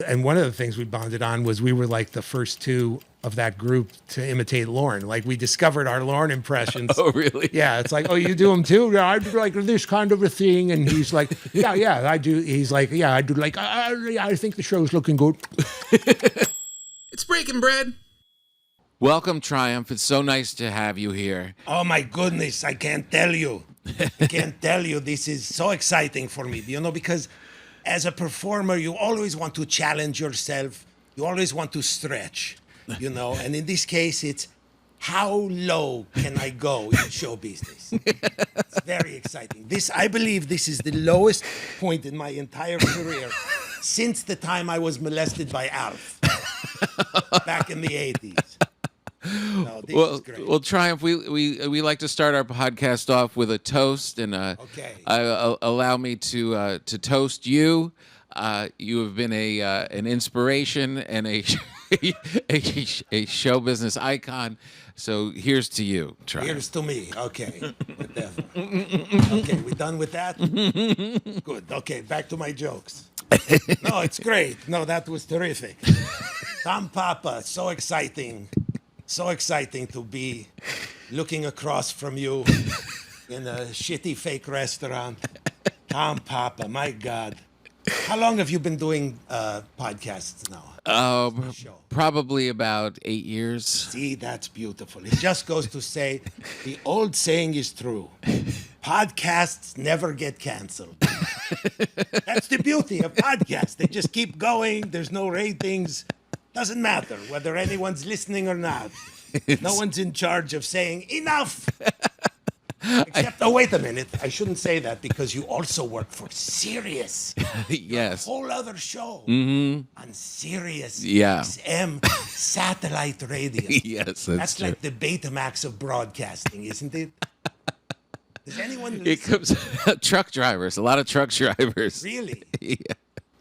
and one of the things we bonded on was we were like the first two of that group to imitate Lorne. Like we discovered our Lorne impressions. Oh, really? Yeah, it's like, oh, you do them too? Yeah, I do like this kind of a thing. And he's like, yeah, I do. He's like, yeah, I do like, I think the show's looking good. It's breaking bread. Welcome, Triumph. It's so nice to have you here. Oh, my goodness. I can't tell you. I can't tell you. This is so exciting for me, because as a performer, you always want to challenge yourself. You always want to stretch, and in this case, it's how low can I go in show business? It's very exciting. I believe this is the lowest point in my entire career since the time I was molested by Alf back in the 80s. No, this is great. Well, Triumph, we like to start our podcast off with a toast, and allow me to toast you. You have been an inspiration and a show business icon. So here's to you, Triumph. Here's to me. Okay. Whatever. Okay, we done with that? Good. Okay, back to my jokes. No, it's great. No, that was terrific. Tom Papa, so exciting. So exciting to be looking across from you in a shitty fake restaurant. Tom Papa, my God. How long have you been doing podcasts now? Probably about 8 years. See, that's beautiful. It just goes to say the old saying is true. Podcasts never get canceled. That's the beauty of podcasts. They just keep going. There's no ratings. Doesn't matter whether anyone's listening or not. No one's in charge of saying enough. Except, wait a minute. I shouldn't say that because you also work for Sirius. Yes. A whole other show on Sirius Yeah. XM satellite radio. Yes, That's true. like the Betamax of broadcasting, isn't it? Does anyone listen? It comes truck drivers, a lot of truck drivers. Really? Yeah.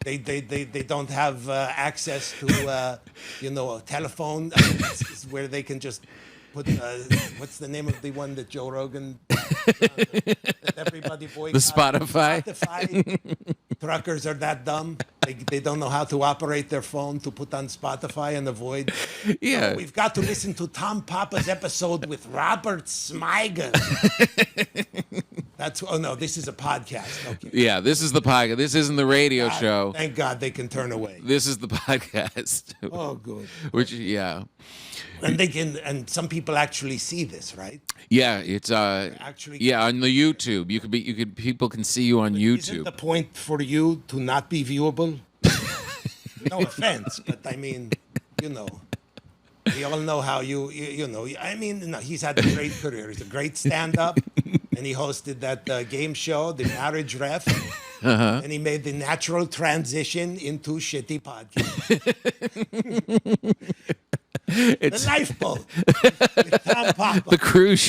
They don't have access to a telephone where they can just put what's the name of the one that Joe Rogan that everybody boycotted? The Spotify. Truckers are that dumb. They don't know how to operate their phone to put on Spotify and avoid. Yeah. So we've got to listen to Tom Papa's episode with Robert Smigel. This is a podcast. Okay. Yeah, this is the podcast. This isn't the radio show. Thank God they can turn away. This is the podcast. Oh, good. Which, yeah. And some people actually see this, right? Yeah, it's actually on the YouTube. People can see you on YouTube. Isn't the point for you to not be viewable? No offense, but I mean, we all know how he's had a great career. He's a great stand-up, and he hosted that game show, The Marriage Ref, and he made the natural transition into shitty podcast. It's the lifeboat with Tom Papa. The cruise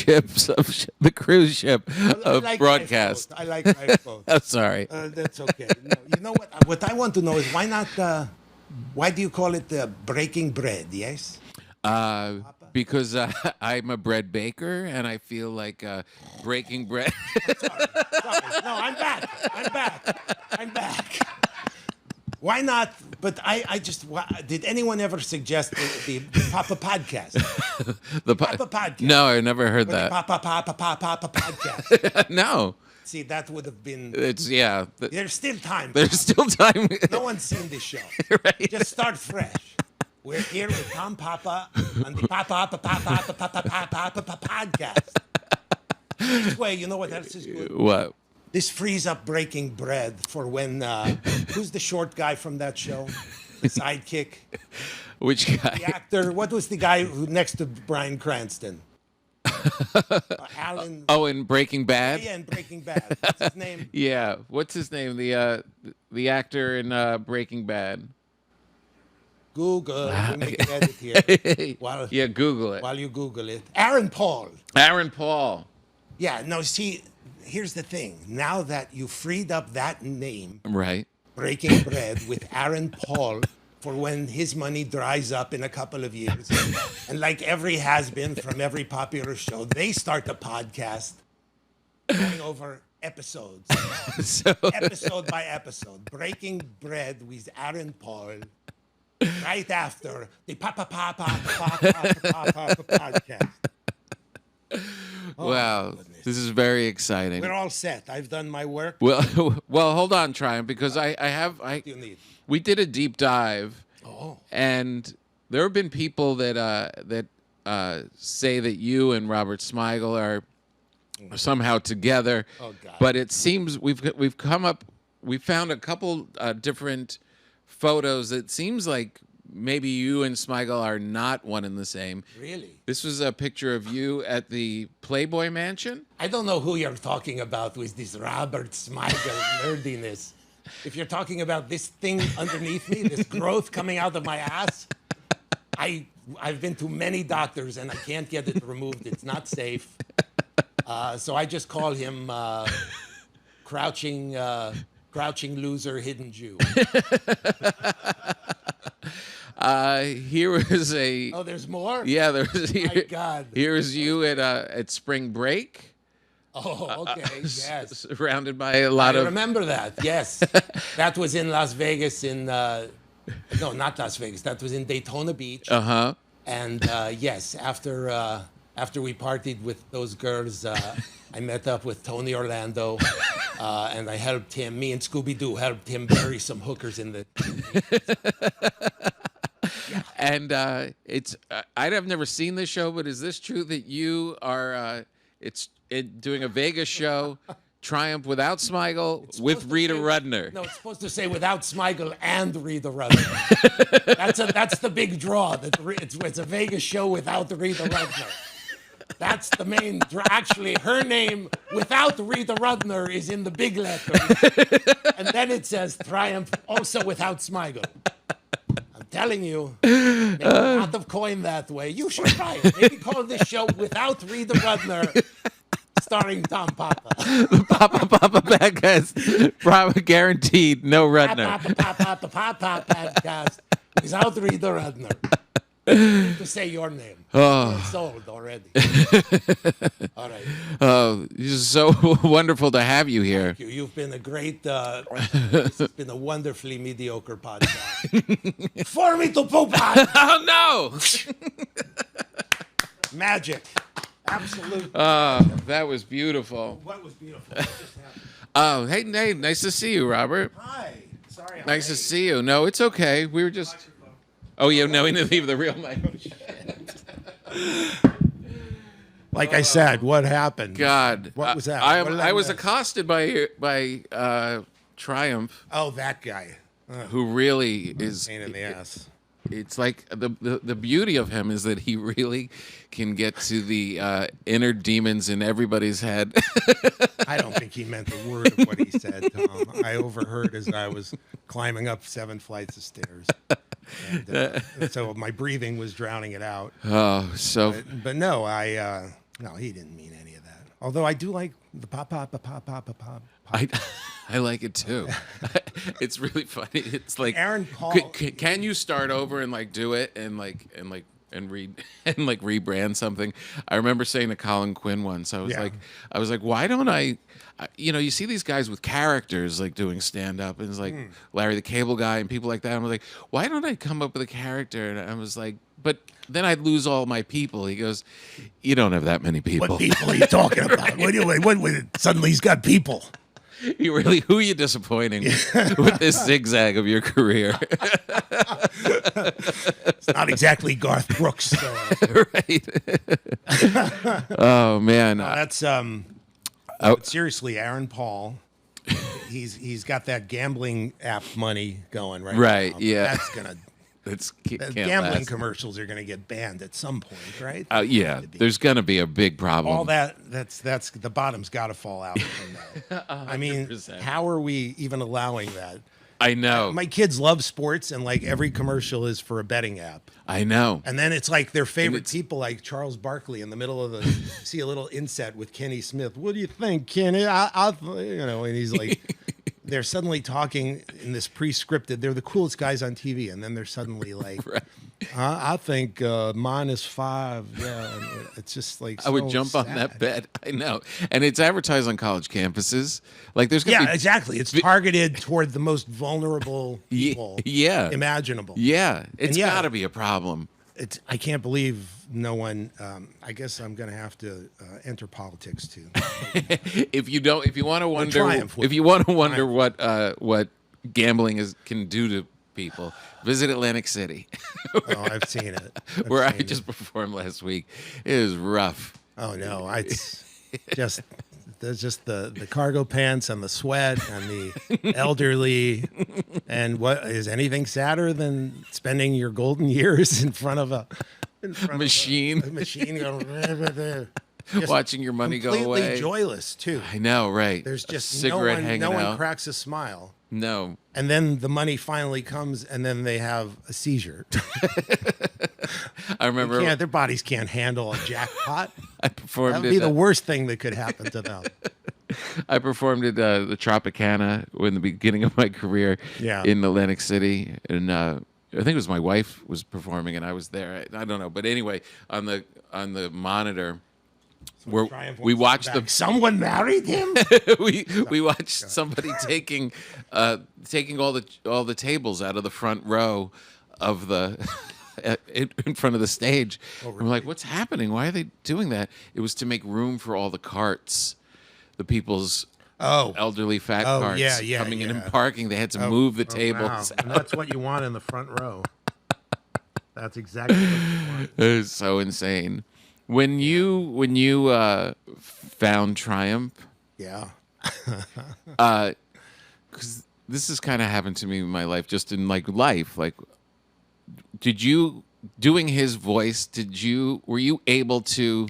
ship of broadcast. I like lifeboat. I'm sorry. That's okay. No, you know what? What I want to know is why do you call it breaking bread? Yes. Because I'm a bread baker and I feel like breaking bread. Sorry. No, I'm back. Why not? But I just did anyone ever suggest the Papa podcast? The Papa podcast. No, I never heard that. Papa podcast. No. See, that would have been. There's still time. There's still time. No one's seen this show. Right. Just start fresh. We're here with Tom Papa on the Papa podcast. This way, you know what else is good? What? This frees up breaking bread for when who's the short guy from that show? The sidekick. Which guy? The actor. What was the guy who next to Bryan Cranston? Alan. Oh, in Breaking Bad? Yeah, in Breaking Bad. What's his name? Yeah. What's his name? The actor in Breaking Bad. Google. We'll make an edit here. Google it. While you Google it. Aaron Paul. Yeah, no, see, here's the thing. Now that you freed up that name, right? Breaking Bread with Aaron Paul for when his money dries up in a couple of years. And like every has-been from every popular show, they start a podcast going over episodes. Episode by episode. Breaking Bread with Aaron Paul. right after the podcast. Wow, this is very exciting. We're all set. I've done my work. Well, hold on, Triumph, because What do you need? we did a deep dive, and there have been people that say that you and Robert Smigel are somehow together. Oh, God. But it seems we found a couple different photos. It seems like maybe you and Smigel are not one and the same. Really? This was a picture of you at the Playboy Mansion. I don't know who you're talking about with this Robert Smigel nerdiness. If you're talking about this thing underneath me, this growth coming out of my ass, I've been to many doctors and I can't get it removed. It's not safe. So I just call him crouching loser, hidden Jew. Here was a. Oh, there's more? Yeah, there's. My God. Here is you at spring break. Oh, okay. Yes. Surrounded by a lot I of. remember that. Yes. That was in Las Vegas no, not Las Vegas. That was in Daytona Beach. Uh-huh. And yes, after we partied with those girls, I met up with Tony Orlando, and I helped him. Me and Scooby-Doo helped him bury some hookers in the. Yeah. And I've never seen this show, but is this true that you are doing a Vegas show, Triumph without Smigel with Rita Rudner? No, it's supposed to say without Smigel and Rita Rudner. That's the big draw. It's a Vegas show without Rita Rudner. That's the main draw. Actually, her name without Rita Rudner is in the big letters, and then it says Triumph also without Smigel. I'm telling you, they would not have coined that way. You should try it. Maybe call this show without Rita Rudner, starring Tom Papa. The Papa podcast, probably guaranteed no Rudner. Papa podcast without Rita Rudner. To say your name. You're sold already. All right. Oh, it's so wonderful to have you here. Thank you. You've been a great. This has been a wonderfully mediocre podcast. For me to poop on. Oh no! Magic. Absolute. That was beautiful. What was beautiful? What just happened? Oh, hey, nice to see you, Robert. Hi. Sorry. Nice to see you. No, it's okay. We were just. Oh, yeah, no, we didn't leave the real mic. Like I said, what happened? God. What was that? I was accosted by Triumph, Oh, that guy. who really is. Pain in the ass. It's like the beauty of him is that he really can get to the inner demons in everybody's head. I don't think he meant a word of what he said, Tom. I overheard as I was climbing up 7 flights of stairs. And, so my breathing was drowning it out. Oh, so. But no, no, he didn't mean any of that. Although I do like the pop. I like it too. It's really funny. It's like Aaron Paul. Can you start over and like do it and read and like rebrand something? I remember saying to Colin Quinn once, I was like, why don't I? You see these guys with characters like doing stand up, and it's like Larry the Cable Guy and people like that. I'm like, why don't I come up with a character? And I was like, but then I'd lose all my people. He goes, you don't have that many people. What people are you talking about? What, suddenly he's got people. You really, who are you disappointing with this zigzag of your career? It's not exactly Garth Brooks. Right. Oh man. That's seriously, Aaron Paul. He's got that gambling app money going right now. Yeah. That's gonna. Can't Gambling last. commercials are going to get banned at some point, right? Yeah, there's going to be a big problem. All that's the bottom's got to fall out from that. I mean, 100%. how are we even allowing that? I know. My kids love sports, and like every commercial is for a betting app. I know. And then it's like their favorite people, like Charles Barkley, in the middle of the see a little inset with Kenny Smith. What do you think, Kenny? And he's like. They're suddenly talking in this pre-scripted. They're the coolest guys on TV, and then they're suddenly like, Right. I think -5. Yeah, it's just like I would so jump on sad. that bet. I know, and it's advertised on college campuses. Like there's gonna Yeah, be exactly. It's targeted toward the most vulnerable people yeah, imaginable. yeah. It's yeah. got to be a problem. I can't believe no one. I guess I'm going to have to enter politics too. If you want to wonder, Triumph. what gambling can do to people, visit Atlantic City, Oh, I've seen it. where I just performed last week. It is rough. Oh no, it's just there's just the cargo pants and the sweat and the elderly. And what is anything sadder than spending your golden years in front of a Machine. a machine going, just Watching your money go completely away. joyless too. I know, right? There's just cigarette hanging no one out. cracks a smile. No. And then the money finally comes, and then they have a seizure. I remember Their bodies can't handle a jackpot. I performed That would be at the worst thing that could happen to them. I performed at the Tropicana in the beginning of my career in Atlantic City, and I think it was my wife was performing, and I was there. I don't know, but anyway, on the monitor, where we watched Someone married him. we watched somebody taking all the tables out of the front row of the in front of the stage. Oh, really? I'm like, what's happening? Why are they doing that? It was to make room for all the carts, the people's elderly fat carts coming in and parking. They had to move the tables. Wow. And that's what you want in the front row. That's exactly what you want. It was so insane. When you found Triumph, Yeah. because this has kind of happened to me in my life, just in life. Like, did you doing his voice? Were you able to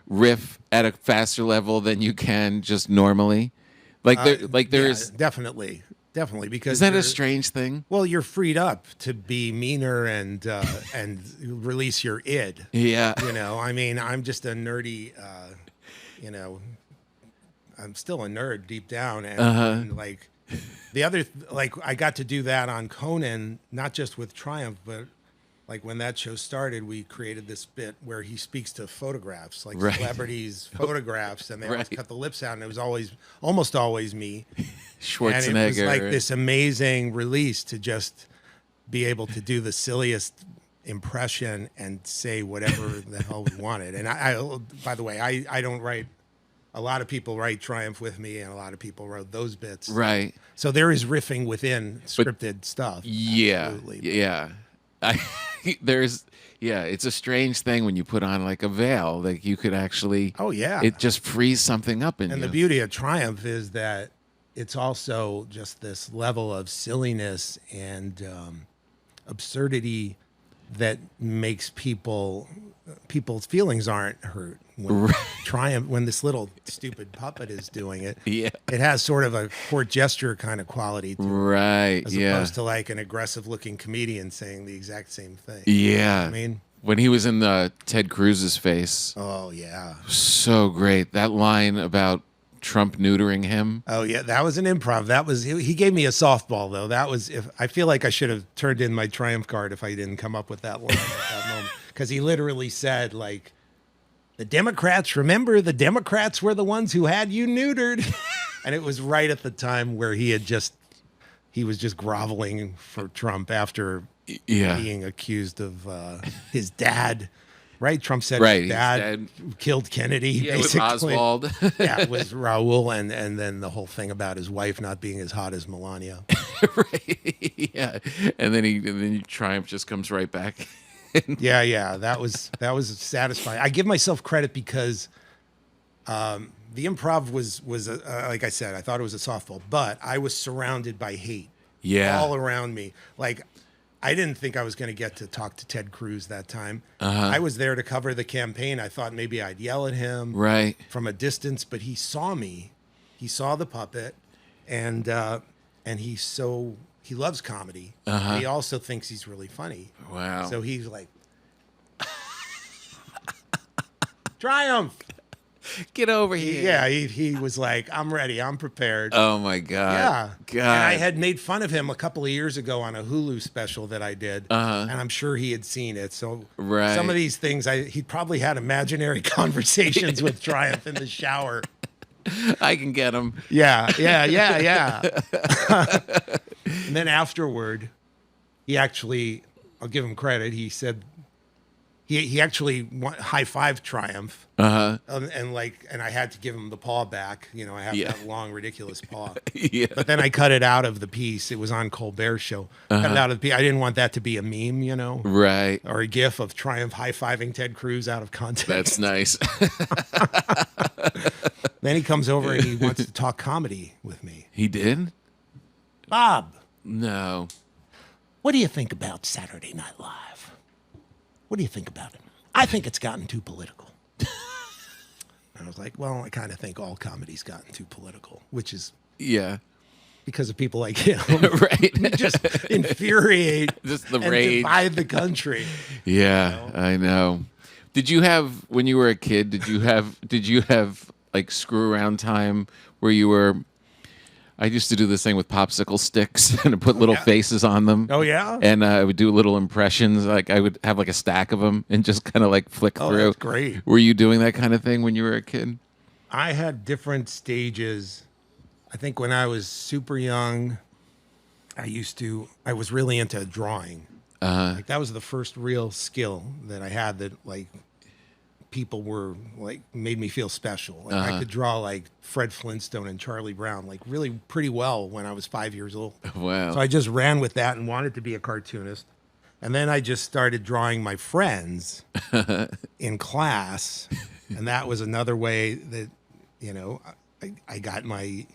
riff at a faster level than you can just normally? There's definitely because is that a strange thing? Well, you're freed up to be meaner and release your id. Yeah. I mean, I'm just a nerdy. I'm still a nerd deep down, and like the other, I got to do that on Conan, not just with Triumph, but like when that show started, we created this bit where he speaks to photographs, like celebrities' photographs, and they always cut the lips out, and it was almost always me. Schwarzenegger. And it was like this amazing release to just be able to do the silliest impression and say whatever the hell we wanted. And I by the way, I don't write. A lot of people write Triumph with me, and a lot of people wrote those bits. Right. So there is riffing within scripted stuff. Yeah. Absolutely. Yeah. It's a strange thing when you put on like a veil. Like you could actually. Oh yeah. It just frees something up in you. And the beauty of Triumph is that it's also just this level of silliness and absurdity that makes people's feelings aren't hurt when Triumph, when this little stupid puppet is doing it. Yeah. It has sort of a court gesture kind of quality to it, right. as opposed to like an aggressive looking comedian saying the exact same thing. Yeah. I mean, when he was in Ted Cruz's face. Oh yeah. So great. That line about Trump neutering him. Oh yeah, that was an improv. That was he gave me a softball though. That was I feel like I should have turned in my Triumph card if I didn't come up with that line at that moment, because he literally said like, the Democrats were the ones who had you neutered, and it was right at the time where he was just groveling for Trump after being accused of his dad. Right, Trump said his dad killed Kennedy. Basically, with Oswald. Yeah, it was Raul, and then the whole thing about his wife not being as hot as Melania. Right. Yeah, and then Triumph just comes right back. Yeah, that was satisfying. I give myself credit because the improv was like I said, I thought it was a softball, but I was surrounded by hate. Yeah, all around me. Like, I didn't think I was going to get to talk to Ted Cruz that time. I was there to cover the campaign. I thought maybe I'd yell at him from a distance, but he saw me. He saw the puppet, and he loves comedy. He also thinks he's really funny. Wow. So he's like, Triumph. Get over here. Yeah, he was like, I'm ready. I'm prepared. Oh, my God. Yeah. God. And I had made fun of him a couple of years ago on a Hulu special that I did. And I'm sure he had seen it. So some of these things, he probably had imaginary conversations with Triumph in the shower. I can get him. Yeah. And then afterward, he actually, I'll give him credit, he said, he actually high-fived Triumph, and I had to give him the paw back. You know, I have that long, ridiculous paw. But then I cut it out of the piece. It was on Colbert Show. Cut it out of the piece. I didn't want that to be a meme, you know, right? Or a GIF of Triumph high-fiving Ted Cruz out of context. That's nice. Then he comes over and he wants to talk comedy with me. He did? Bob. No. What do you think about Saturday Night Live? What do you think about it? I think it's gotten too political. I was like, well, I kind of think all comedy's gotten too political, which is because of people like him. Right. Who just infuriate just the and rage. divide the country. Yeah, I know. Did you have, when you were a kid, did you have like screw around time where you were, I used to do this thing with popsicle sticks and put little faces on them. Oh, yeah? And I would do little impressions. Like I would have like a stack of them and just kind of like flick through. That's great. Were you doing that kind of thing when you were a kid? I had different stages. I think when I was super young, I was really into drawing. Like that was the first real skill that I had that like people were like made me feel special. Like I could draw like Fred Flintstone and Charlie Brown like really pretty well when I was 5 years old. Wow. So I just ran with that and wanted to be a cartoonist. And then I just started drawing my friends in class. And that was another way that, you know, I got my,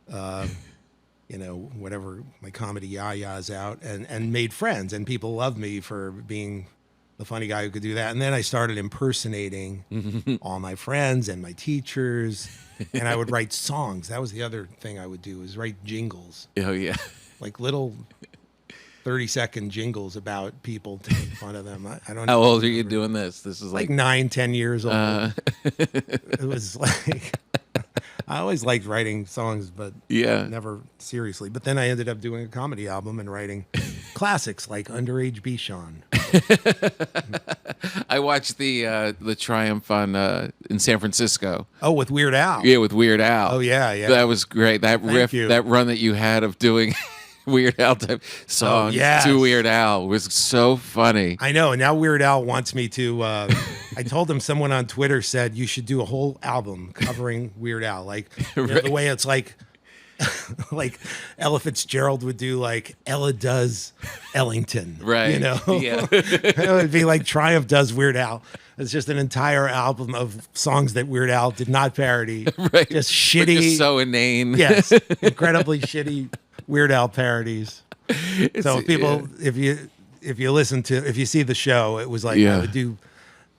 you know, whatever, my comedy yah-yahs out and made friends. And people loved me for being the funny guy who could do that. And then I started impersonating all my friends and my teachers. And I would write songs. That was the other thing I would do, is write jingles. Oh, yeah. Like little 30-second jingles about people to make fun of them. I don't know. How old are you doing this? This is Like 9, 10 years old. It was like, I always liked writing songs, but never seriously. But then I ended up doing a comedy album and writing classics like Underage Bichon. I watched the Triumph on in San Francisco. Oh, with Weird Al. Yeah, with Weird Al. Oh, yeah. That was great. That riff, that run that you had of doing Weird Al type songs to Weird Al was so funny. I know. And now Weird Al wants me to. I told him, someone on Twitter said you should do a whole album covering Weird Al, like you know, the way it's like Ella Fitzgerald would do, like Ella does Ellington, right? You know, yeah. It would be like Triumph does Weird Al. It's just an entire album of songs that Weird Al did not parody, right? Just shitty, just so inane. Yes, incredibly shitty Weird Al parodies. So if you see the show, it was like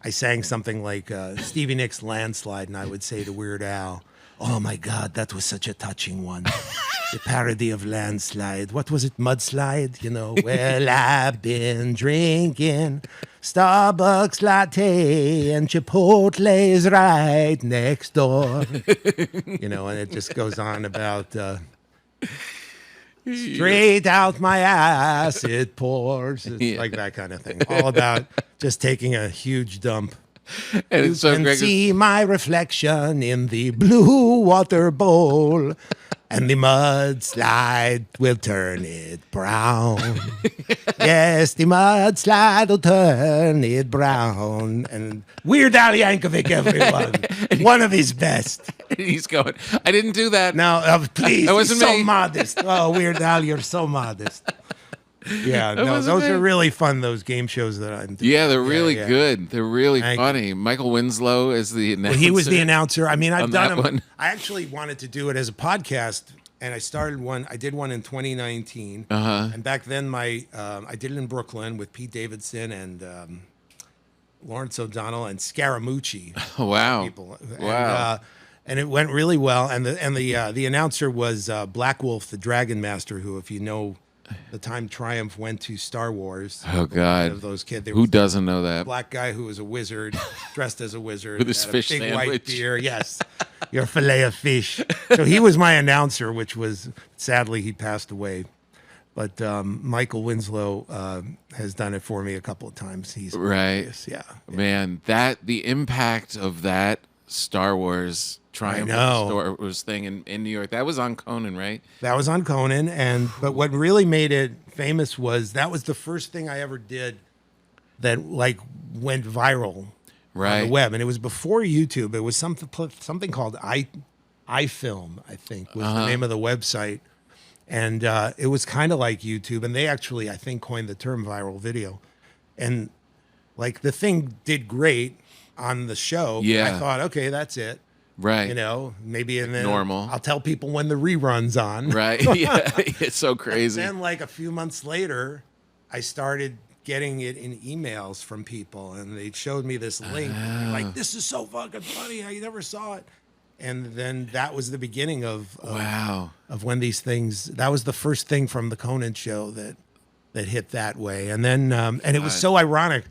I sang something like Stevie Nicks' Landslide, and I would say to Weird Al, "Oh my God, that was such a touching one." The parody of Landslide. What was it? Mudslide? You know, well, I've been drinking Starbucks latte and Chipotle's right next door. You know, and it just goes on about straight out my ass it pours. It's like that kind of thing. All about just taking a huge dump. And You it's so can great. see my reflection in the blue water bowl, and the mudslide will turn it brown. Yes, the mudslide will turn it brown. And Weird Al Yankovic, everyone. One of his best. He's going, I didn't do that. Now, please, That wasn't he's so me. modest. Oh, Weird Al, you're so modest. Yeah, no, wasn't those me. are really fun, those game shows that I'm doing. Yeah, they're really good. They're really Thank funny. Michael Winslow is the announcer. Well, he was the announcer. I mean, I've on done that them. one. I actually wanted to do it as a podcast, and I started one. I did one in 2019, and back then I did it in Brooklyn with Pete Davidson and Lawrence O'Donnell and Scaramucci. Wow. People. Wow. And it went really well. And the announcer was Black Wolf, the Dragon Master, who, if you know the time Triumph went to Star Wars. Oh God! Of those kids. Who doesn't know that? Black guy who was a wizard, dressed as a wizard, with his had fish a big sandwich. white beard. Yes, your fillet of fish. So he was my announcer, which was sadly he passed away. But Michael Winslow has done it for me a couple of times. He's right. Hilarious. Yeah, man. The impact of that Star Wars Triumph Star Wars thing in New York. That was on Conan, right? That was on Conan, but what really made it famous was that was the first thing I ever did that like went viral on the web, and it was before YouTube. It was something called iFilm, I think, was the name of the website. And it was kind of like YouTube, and they actually, I think, coined the term viral video. And like the thing did great on the show. Yeah. I thought, okay, that's it. Right. You know, maybe and then normal. I'll tell people when the rerun's on. Right. Yeah. It's so crazy. And then like a few months later, I started getting it in emails from people, and they showed me this link. Like, this is so fucking funny. I never saw it. And then that was the beginning of when these things. That was the first thing from the Conan show that hit that way. And then and it was so ironic.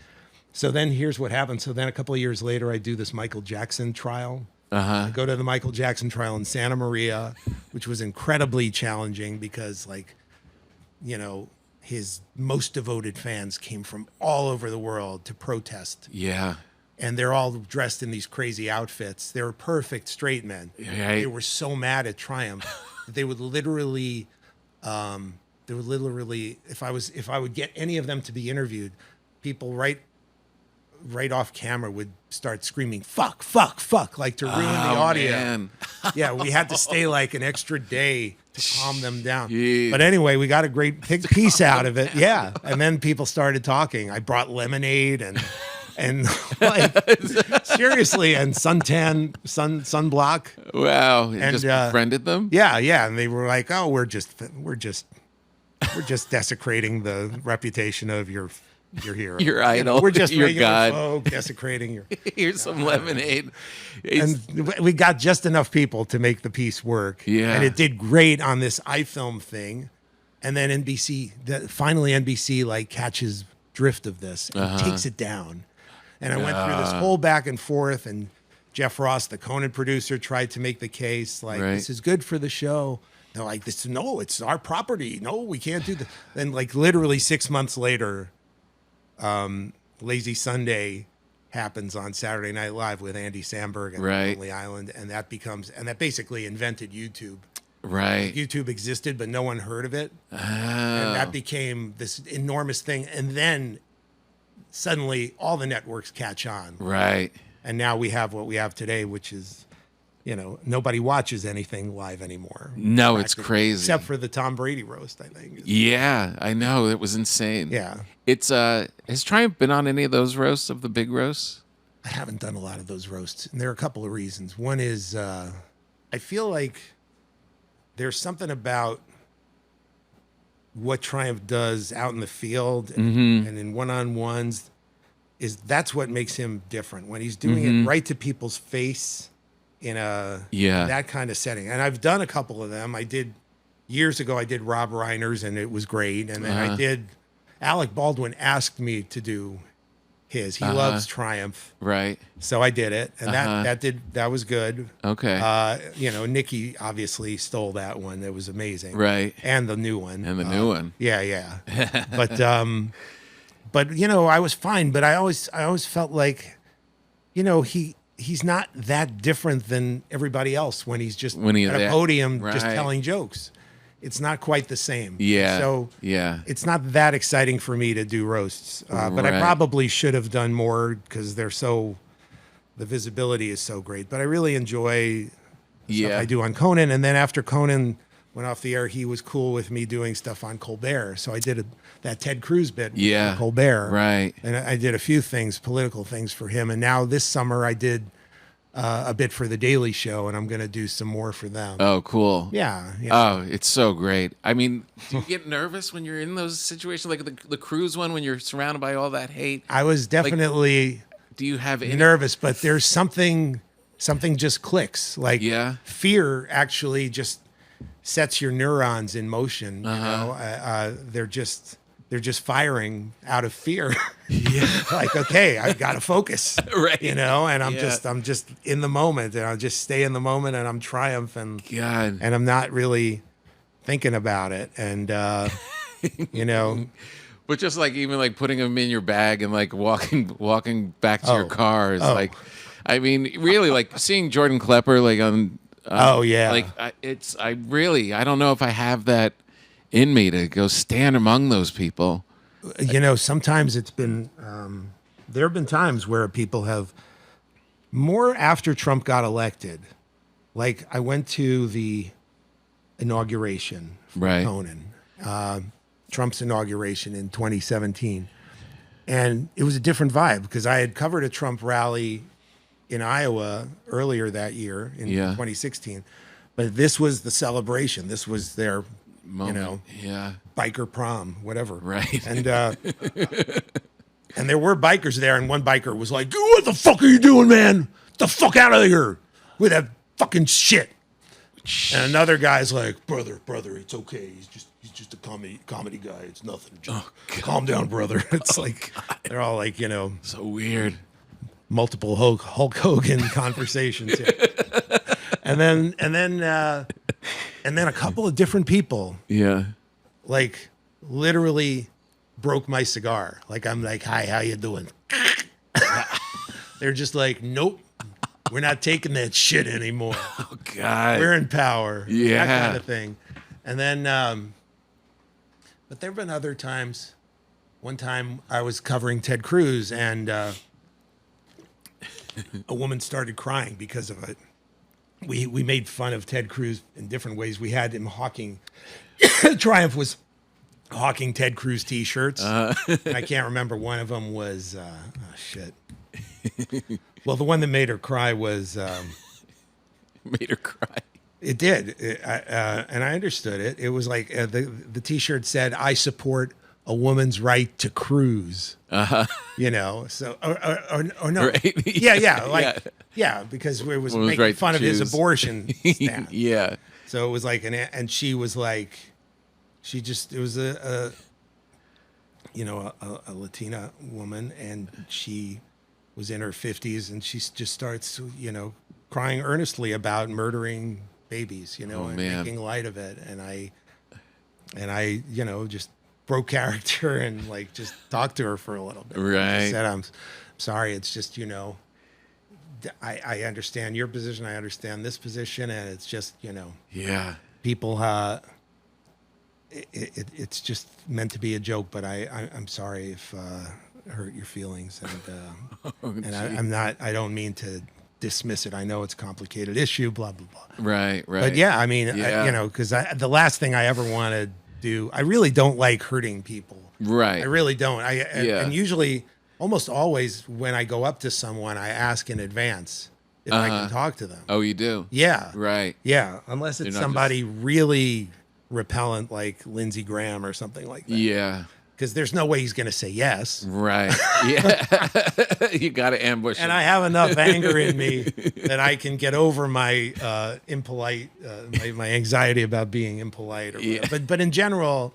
So then here's what happened. So then a couple of years later, I do this Michael Jackson trial. I go to the Michael Jackson trial in Santa Maria, which was incredibly challenging because, like, you know, his most devoted fans came from all over the world to protest. Yeah. And they're all dressed in these crazy outfits. They were perfect straight men. Right. They were so mad at Triumph that they would literally, if I would get any of them to be interviewed, people right off camera would start screaming "fuck, fuck, fuck" like to ruin the audio. Man. Yeah, we had to stay like an extra day to calm them down. Jeez. But anyway, we got a great piece out of it. Yeah, and then people started talking. I brought lemonade and like seriously, and sunblock. Wow. And just befriended them? Yeah, and they were like, "Oh, we're just desecrating the reputation of your hero, your idol, we're just your regular god, folk desecrating your." Here's some lemonade. And we got just enough people to make the piece work. Yeah, and it did great on this iFilm thing, and then finally NBC like catches drift of this and takes it down. And I went through this whole back and forth, and Jeff Ross, the Conan producer, tried to make the case like, this is good for the show. They're like, no, it's our property. No, we can't do that. Then like literally 6 months later, Lazy Sunday happens on Saturday Night Live with Andy Samberg and Lonely Island, and that basically invented YouTube. Right. YouTube existed, but no one heard of it. And that became this enormous thing. And then suddenly all the networks catch on. Right. And now we have what we have today, which is, you know, nobody watches anything live anymore. No, it's crazy. Except for the Tom Brady roast, I think. Yeah, I know. It was insane. Yeah. It's has Triumph been on any of those roasts, of the big roasts? I haven't done a lot of those roasts. And there are a couple of reasons. One is I feel like there's something about what Triumph does out in the field and in one-on-ones that's what makes him different. When he's doing it right to people's face in that kind of setting. And I've done a couple of them. Years ago, I did Rob Reiner's, and it was great. And then Alec Baldwin asked me to do his. He loves Triumph. Right. So I did it, and that was good. Okay. You know, Nikki obviously stole that one. It was amazing. Right. And the new one. New one. Yeah. But you know, I was fine. But I always felt like, you know, he's not that different than everybody else when he's just at a podium just telling jokes. It's not quite the same. Yeah. So it's not that exciting for me to do roasts. But I probably should have done more because the visibility is so great. But I really enjoy the stuff I do on Conan. And then after Conan went off the air, he was cool with me doing stuff on Colbert. So I did that Ted Cruz bit on Colbert. Right. And I did a few political things for him. And now this summer I did a bit for The Daily Show, and I'm going to do some more for them. Oh, cool. Yeah. Oh, it's so great. I mean, do you get nervous when you're in those situations, like the Cruz one, when you're surrounded by all that hate? I was definitely do you have nervous, but there's something just clicks. Like Yeah. fear actually just sets your neurons in motion. You know, they're just firing out of fear. Yeah. Like, okay, I've got to focus. Right. You know, and I'm just in the moment, and I'll just stay in the moment, and I'm triumphant. God. And I'm not really thinking about it. And you know. But just like even like putting them in your bag and like walking back to your car is like, I mean, really like seeing Jordan Klepper like on. Like I don't know if I have that in me to go stand among those people. You know, sometimes it's been there have been times where people have more after Trump got elected. Like I went to the inauguration for Conan. Trump's inauguration in 2017. And it was a different vibe because I had covered a Trump rally in Iowa earlier that year in 2016. But this was the celebration. This was their moment, biker prom, whatever. Right. And and there were bikers there, and one biker was like, "What the fuck are you doing, man? Get the fuck out of here with that fucking shit." And another guy's like, brother, it's okay. He's just a comedy guy. It's nothing. Just calm down, brother. It's like they're all like, you know, so weird. Multiple Hulk Hogan conversations here. and then a couple of different people. Yeah. Like literally broke my cigar. Like I'm like, "Hi, how you doing?" They're just like, "Nope. We're not taking that shit anymore. Oh God. We're in power." Yeah. That kind of thing. And then but there have been other times. One time I was covering Ted Cruz, and a woman started crying because of it. We made fun of Ted Cruz in different ways. We had him hawking. Triumph was hawking Ted Cruz T-shirts. And I can't remember. One of them was shit. Well, the one that made her cry was made her cry. It did, and I understood it. It was like the T-shirt said, "I support a woman's right to cruise." You know, so or no, right. yeah, because it was making right fun of his abortion stand. Yeah. So it was like, and she was like, it was a Latina woman, and she was in her 50s, and she just starts, you know, crying earnestly about murdering babies, you know, and making light of it. And I, you know, just broke character and like just talked to her for a little bit. Right. I said, I'm sorry. It's just, you know, I understand your position. I understand this position. And it's just, you know, people, it's just meant to be a joke, but I'm sorry if hurt your feelings. And I don't mean to dismiss it. I know it's a complicated issue, blah, blah, blah. Right. But yeah, I mean, you know, because the last thing I ever want to do, I really don't like hurting people. Right. I really don't. And usually, almost always, when I go up to someone, I ask in advance if I can talk to them. Oh, you do? Yeah. Right. Yeah. Unless it's somebody really repellent like Lindsey Graham or something like that. Yeah. Because there's no way he's going to say yes. Right. Yeah. You got to ambush him. And I have enough anger in me that I can get over my impolite, my anxiety about being impolite. Or whatever. But in general,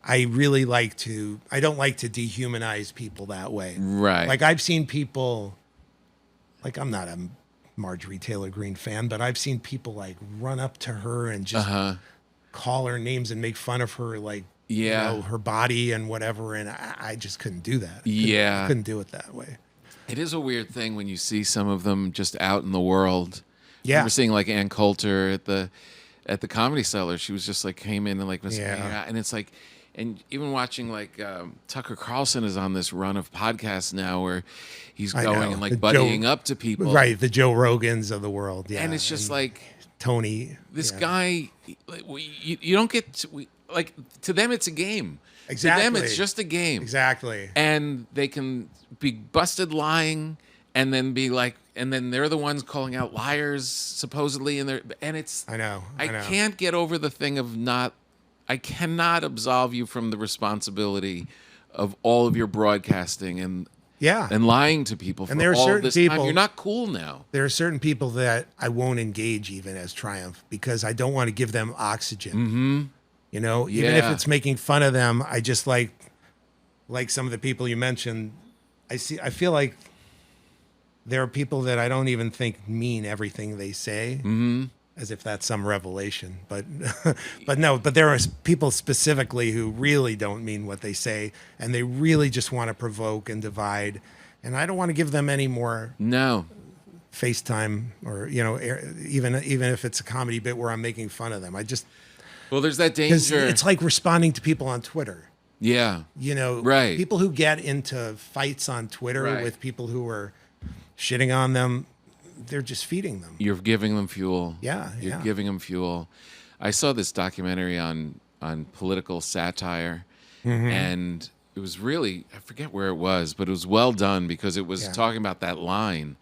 I really I don't like to dehumanize people that way. Right. Like I've seen people, like I'm not a Marjorie Taylor Greene fan, but I've seen people like run up to her and just call her names and make fun of her, like, you know, her body and whatever. And I just couldn't do that. I couldn't do it that way. It is a weird thing when you see some of them just out in the world. Yeah. We're seeing like Ann Coulter at the Comedy Cellar. She was just like came in and like was hanging out. And it's like, and even watching like Tucker Carlson is on this run of podcasts now where he's going and like buddying up to people. Right. The Joe Rogans of the world. Yeah. And it's just like Tony. This guy, you don't get to, like, to them it's a game. Exactly. To them it's just a game. Exactly. And they can be busted lying and then be like, and then they're the ones calling out liars supposedly, and it's I know. I can't get over the thing of I cannot absolve you from the responsibility of all of your broadcasting and Yeah. And lying to people for there are all certain this people, time. You're not cool now. There are certain people that I won't engage even as Triumph because I don't want to give them oxygen. Mm-hmm. You know, even if it's making fun of them, I just like some of the people you mentioned. I feel like there are people that I don't even think mean everything they say. Mm-hmm. As if that's some revelation, but there are people specifically who really don't mean what they say, and they really just want to provoke and divide, and I don't want to give them any more FaceTime or even if it's a comedy bit where I'm making fun of them. There's that danger. It's like responding to people on Twitter. Yeah, right. People who get into fights on Twitter with people who are shitting on them. They're just feeding them. You're giving them fuel. Yeah, You're giving them fuel. I saw this documentary on political satire, and it was really, I forget where it was, but it was well done because it was talking about that line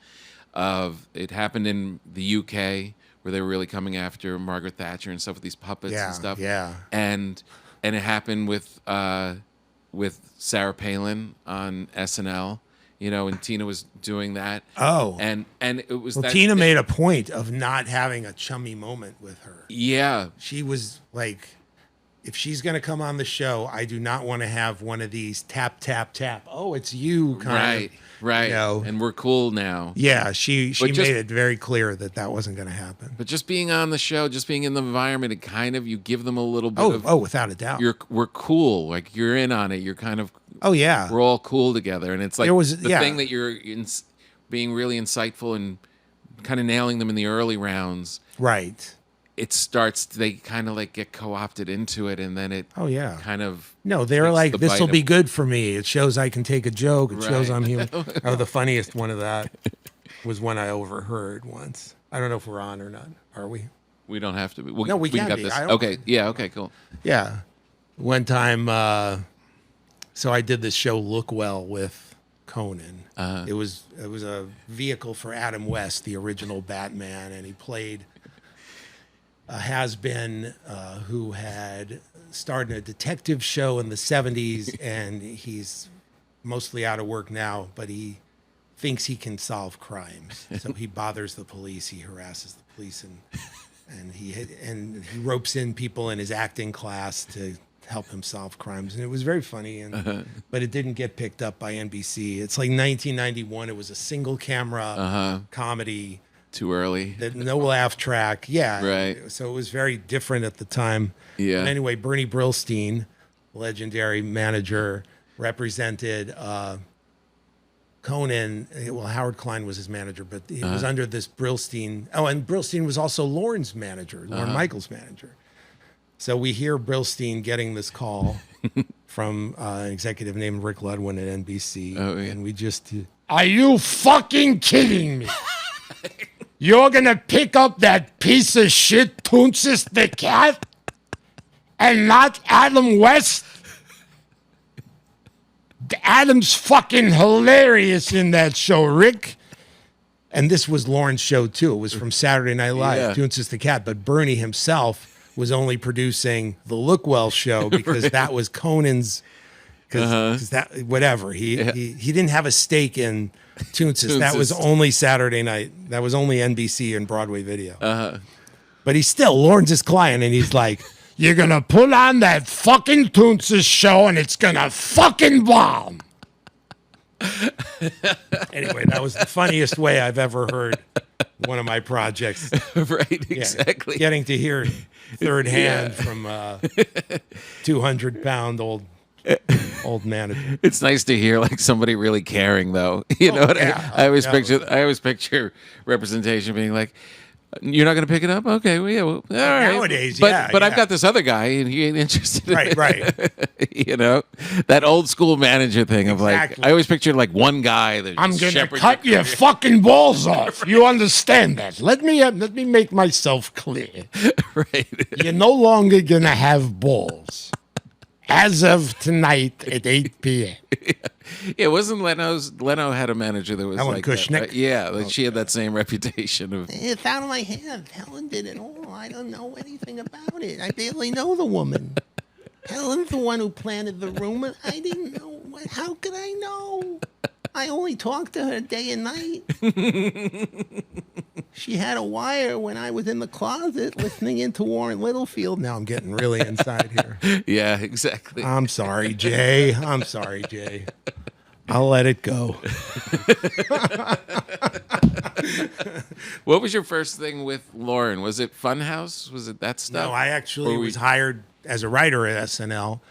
of, it happened in the UK where they were really coming after Margaret Thatcher and stuff with these puppets and stuff. Yeah. And it happened with Sarah Palin on SNL. And Tina was doing that. Oh. And it was Tina made a point of not having a chummy moment with her. Yeah. She was like, if she's going to come on the show, I do not want to have one of these tap, tap, tap. Oh, it's you kind of. Right. And we're cool now. Yeah, she made it very clear that wasn't going to happen. But just being on the show, just being in the environment, it kind of, you give them a little bit of. Without a doubt. We're cool. Like, you're in on it. You're kind of. Oh, yeah. We're all cool together. And it's like thing that you're being really insightful and kind of nailing them in the early rounds. Right. It starts, they kind of like get co-opted into it, and then it kind of. No, they're like, this will be good for me. It shows I can take a joke. It shows I'm human. The funniest one of that was one I overheard once. I don't know if we're on or not. Are we? We don't have to be. No, we can got be. This. Okay. Yeah. Okay. Cool. Yeah. One time, so I did this show, Look Well, with Conan. It was a vehicle for Adam West, the original Batman, and he played a has-been who had started a detective show in the 70s, and he's mostly out of work now, but he thinks he can solve crimes. So he bothers the police, he harasses the police, and he ropes in people in his acting class to help him solve crimes. And it was very funny, but it didn't get picked up by NBC. It's like 1991. It was a single camera comedy. Too early. No laugh track. Yeah. Right. So it was very different at the time. Yeah. But anyway, Bernie Brillstein, legendary manager, represented Conan. Well, Howard Klein was his manager, but he was under this Brillstein. Oh, and Brillstein was also Lorne's manager, Lorne Michaels' manager. So we hear Brillstein getting this call from an executive named Rick Ludwin at NBC. Oh, yeah. And we just... Are you fucking kidding me? You're going to pick up that piece of shit, Toonsis the cat, and not Adam West? Adam's fucking hilarious in that show, Rick. And this was Lorne's show, too. It was from Saturday Night Live, Toonsis the cat. But Bernie himself was only producing the Look Well show because that was Conan's... Because that, whatever, he didn't have a stake in Toonsis. That was only Saturday night. That was only NBC and Broadway Video. But he's still Lorne's his client, and he's like, "You're gonna put on that fucking Toonsis show, and it's gonna fucking bomb." Anyway, that was the funniest way I've ever heard one of my projects. Right, exactly. Getting to hear third hand from 200-pound old manager. It's nice to hear like somebody really caring, though. You know what I always picture. I always picture representation being like, "You're not going to pick it up? Okay, well, yeah, well, all right." Nowadays, but I've got this other guy, and he ain't interested. Right. You know, that old school manager thing of like, I always pictured like one guy that I'm going to cut your fucking balls off. You understand that? Let me make myself clear. Right. You're no longer going to have balls. As of tonight at 8 p.m. It wasn't Leno had a manager that was Helen like Kushnick? She had that same reputation of. It's out of my hands. Helen did it all. I don't know anything about it. I barely know the woman. Helen's the one who planted the rumor. I didn't know. How could I know? I only talked to her day and night. She had a wire when I was in the closet listening into Warren Littlefield. Now I'm getting really inside here. Yeah, exactly. I'm sorry, Jay. I'm sorry, Jay. I'll let it go. What was your first thing with Lorne? Was it Funhouse? Was it that stuff? No, I actually was hired as a writer at SNL.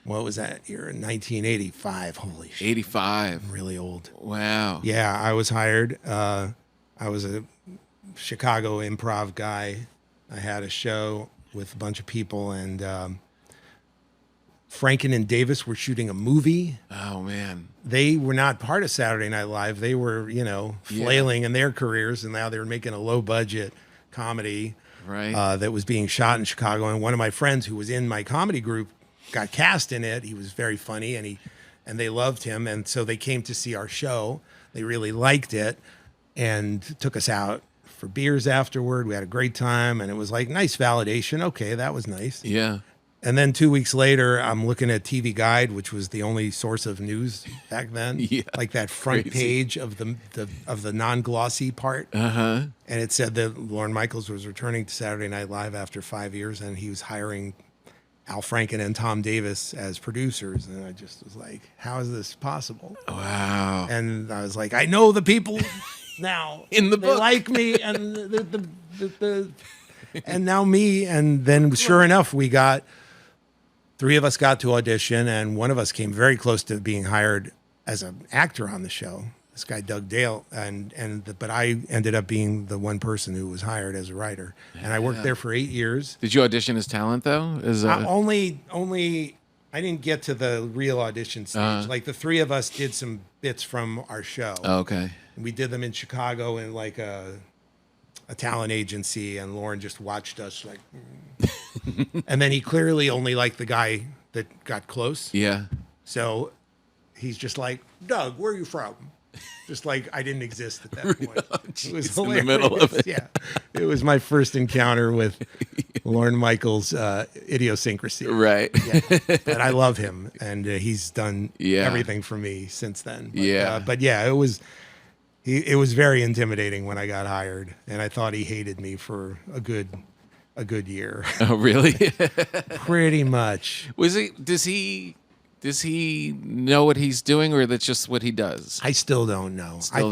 What was that year? In 1985. Holy shit. 85. I'm really old. Wow. Yeah, I was hired. I was a Chicago improv guy. I had a show with a bunch of people, and Franken and Davis were shooting a movie. Oh, man. They were not part of Saturday Night Live. They were, flailing in their careers, and now they were making a low-budget comedy that was being shot in Chicago. And one of my friends who was in my comedy group got cast in it. He was very funny, and they loved him. And so they came to see our show. They really liked it and took us out for beers afterward. We had a great time, and it was like nice validation. Okay, that was nice. Yeah. And then 2 weeks later, I'm looking at TV Guide, which was the only source of news back then. Yeah, like that front crazy. page of the non-glossy part. Uh-huh. And it said that Lorne Michaels was returning to Saturday Night Live after 5 years, and he was hiring Al Franken and Tom Davis as producers. And I just was like, how is this possible? Wow. And I was like, I know the people now. In the they book. like me, and the and now me. And then sure enough, three of us got to audition, and one of us came very close to being hired as an actor on the show. This guy, Doug Dale, but I ended up being the one person who was hired as a writer, and I worked there for 8 years. Did you audition as talent though? Only I didn't get to the real audition stage. Like the three of us did some bits from our show. Oh, okay. And we did them in Chicago in like a talent agency, and Lorne just watched us like. And then he clearly only liked the guy that got close. Yeah. So he's just like, Doug, where are you from? Just like I didn't exist at that point. It was hilarious. In the middle of it. Yeah. It was my first encounter with Lorne Michaels' idiosyncrasy. Right. Yeah. But I love him, and he's done everything for me since then. But, it was very intimidating when I got hired, and I thought he hated me for a good year. Oh, really? Pretty much. Does he know what he's doing, or that's just what he does? I still don't know. I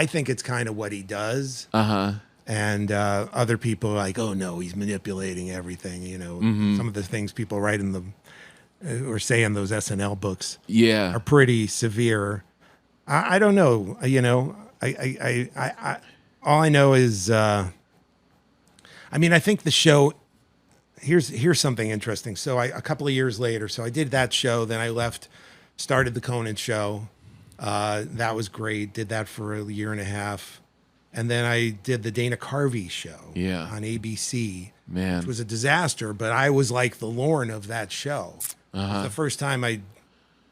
think it's kind of what he does. Uh-huh. And other people are like, oh no, he's manipulating everything. Some of the things people write in or say in those SNL books are pretty severe. I don't know. I all I know is, I think the show. Here's something interesting. So a couple of years later, so I did that show. Then I left, started the Conan show. That was great. Did that for a year and a half, and then I did the Dana Carvey Show on ABC. Man, which was a disaster. But I was like the Lorne of that show. It was the first time I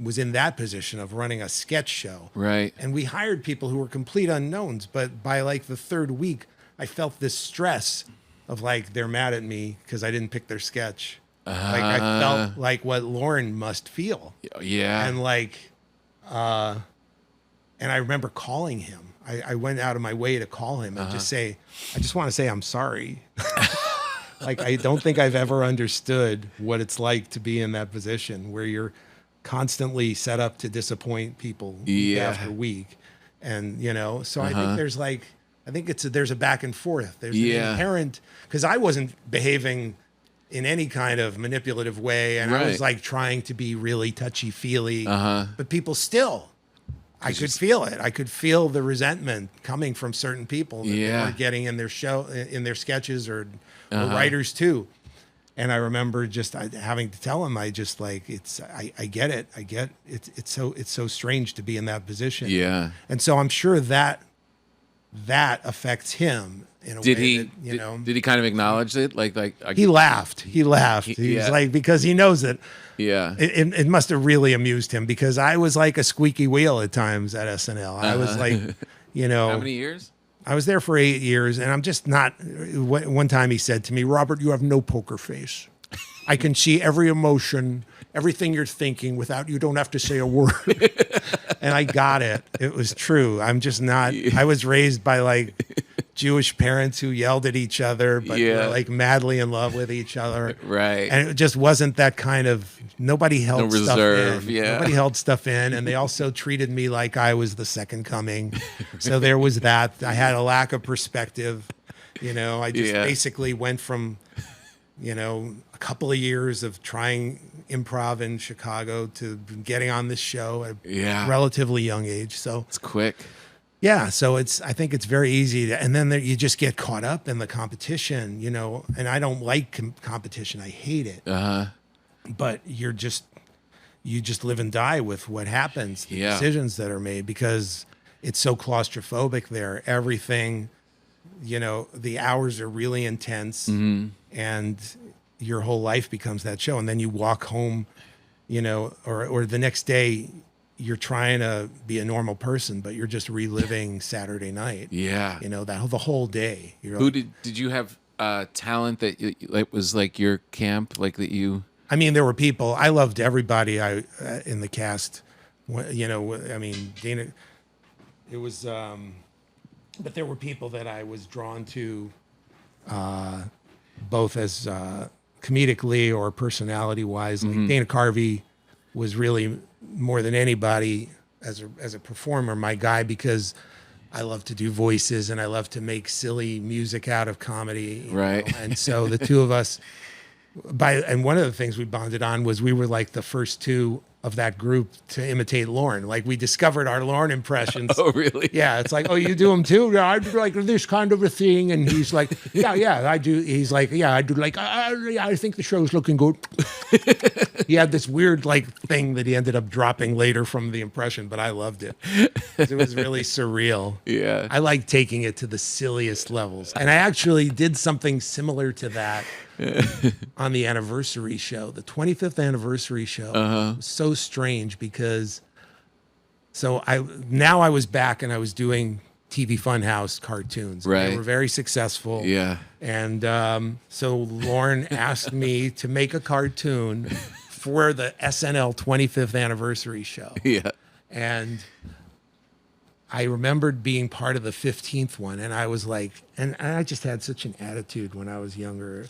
was in that position of running a sketch show. Right. And we hired people who were complete unknowns. But by like the third week, I felt this stress of like, they're mad at me because I didn't pick their sketch. Like I felt like what Lorne must feel. Yeah. And like, and I remember calling him. I went out of my way to call him and just say, I just want to say I'm sorry. Like, I don't think I've ever understood what it's like to be in that position where you're constantly set up to disappoint people week after week. And, so I think there's a back and forth. There's an inherent, because I wasn't behaving in any kind of manipulative way. And I was like trying to be really touchy feely, but people still, I could feel it. I could feel the resentment coming from certain people that they weren't getting in their show, in their sketches or writers too. And I remember just having to tell him, I get it. It's so strange to be in that position. Yeah. And so I'm sure that affects him in a way that, Did he kind of acknowledge it? He laughed. He was like, because he knows that. Yeah. It must have really amused him because I was like a squeaky wheel at times at SNL. I was like, How many years? I was there for 8 years, and I'm just not. One time he said to me, Robert, you have no poker face. I can see every emotion, everything you're thinking you don't have to say a word. and I got it. It was true. I'm just not. I was raised by like Jewish parents who yelled at each other, but were like madly in love with each other. Right. And it just wasn't that kind of. Nobody held stuff in. Nobody held stuff in, and they also treated me like I was the second coming. So there was that. I had a lack of perspective. I just basically went from, a couple of years of trying improv in Chicago to getting on this show at a relatively young age. So it's quick. Yeah, so I think it's very easy to, and then you just get caught up in the competition, and I don't like competition. I hate it. But you just live and die with what happens, the decisions that are made, because it's so claustrophobic there. Everything, the hours are really intense, and your whole life becomes that show. And then you walk home, or the next day, you're trying to be a normal person, but you're just reliving Saturday night. Yeah. The whole day. Did you have talent that was like your camp, like that you? I mean, there were people. I loved everybody in the cast. Dana. It was, but there were people that I was drawn to, both as comedically or personality-wise. Like Dana Carvey was really more than anybody as a performer my guy, because I love to do voices and I love to make silly music out of comedy. Right. And so the two of us. And one of the things we bonded on was we were like the first two of that group to imitate Lorne. Like, we discovered our Lorne impressions. Oh, really? Yeah. It's like, oh, you do them too? Yeah, I do like this kind of a thing. And he's like, yeah, I do. He's like, yeah, I do like, I think the show's looking good. He had this weird like thing that he ended up dropping later from the impression, but I loved it. It was really surreal. Yeah. I like taking it to the silliest levels. And I actually did something similar to that on the anniversary show, the 25th anniversary show. It was so strange because I was back and I was doing TV Funhouse cartoons. Right. They were very successful. Yeah. And so Lorne asked me to make a cartoon for the SNL 25th anniversary show. Yeah. And I remembered being part of the 15th one, and I was like, and I just had such an attitude when I was younger.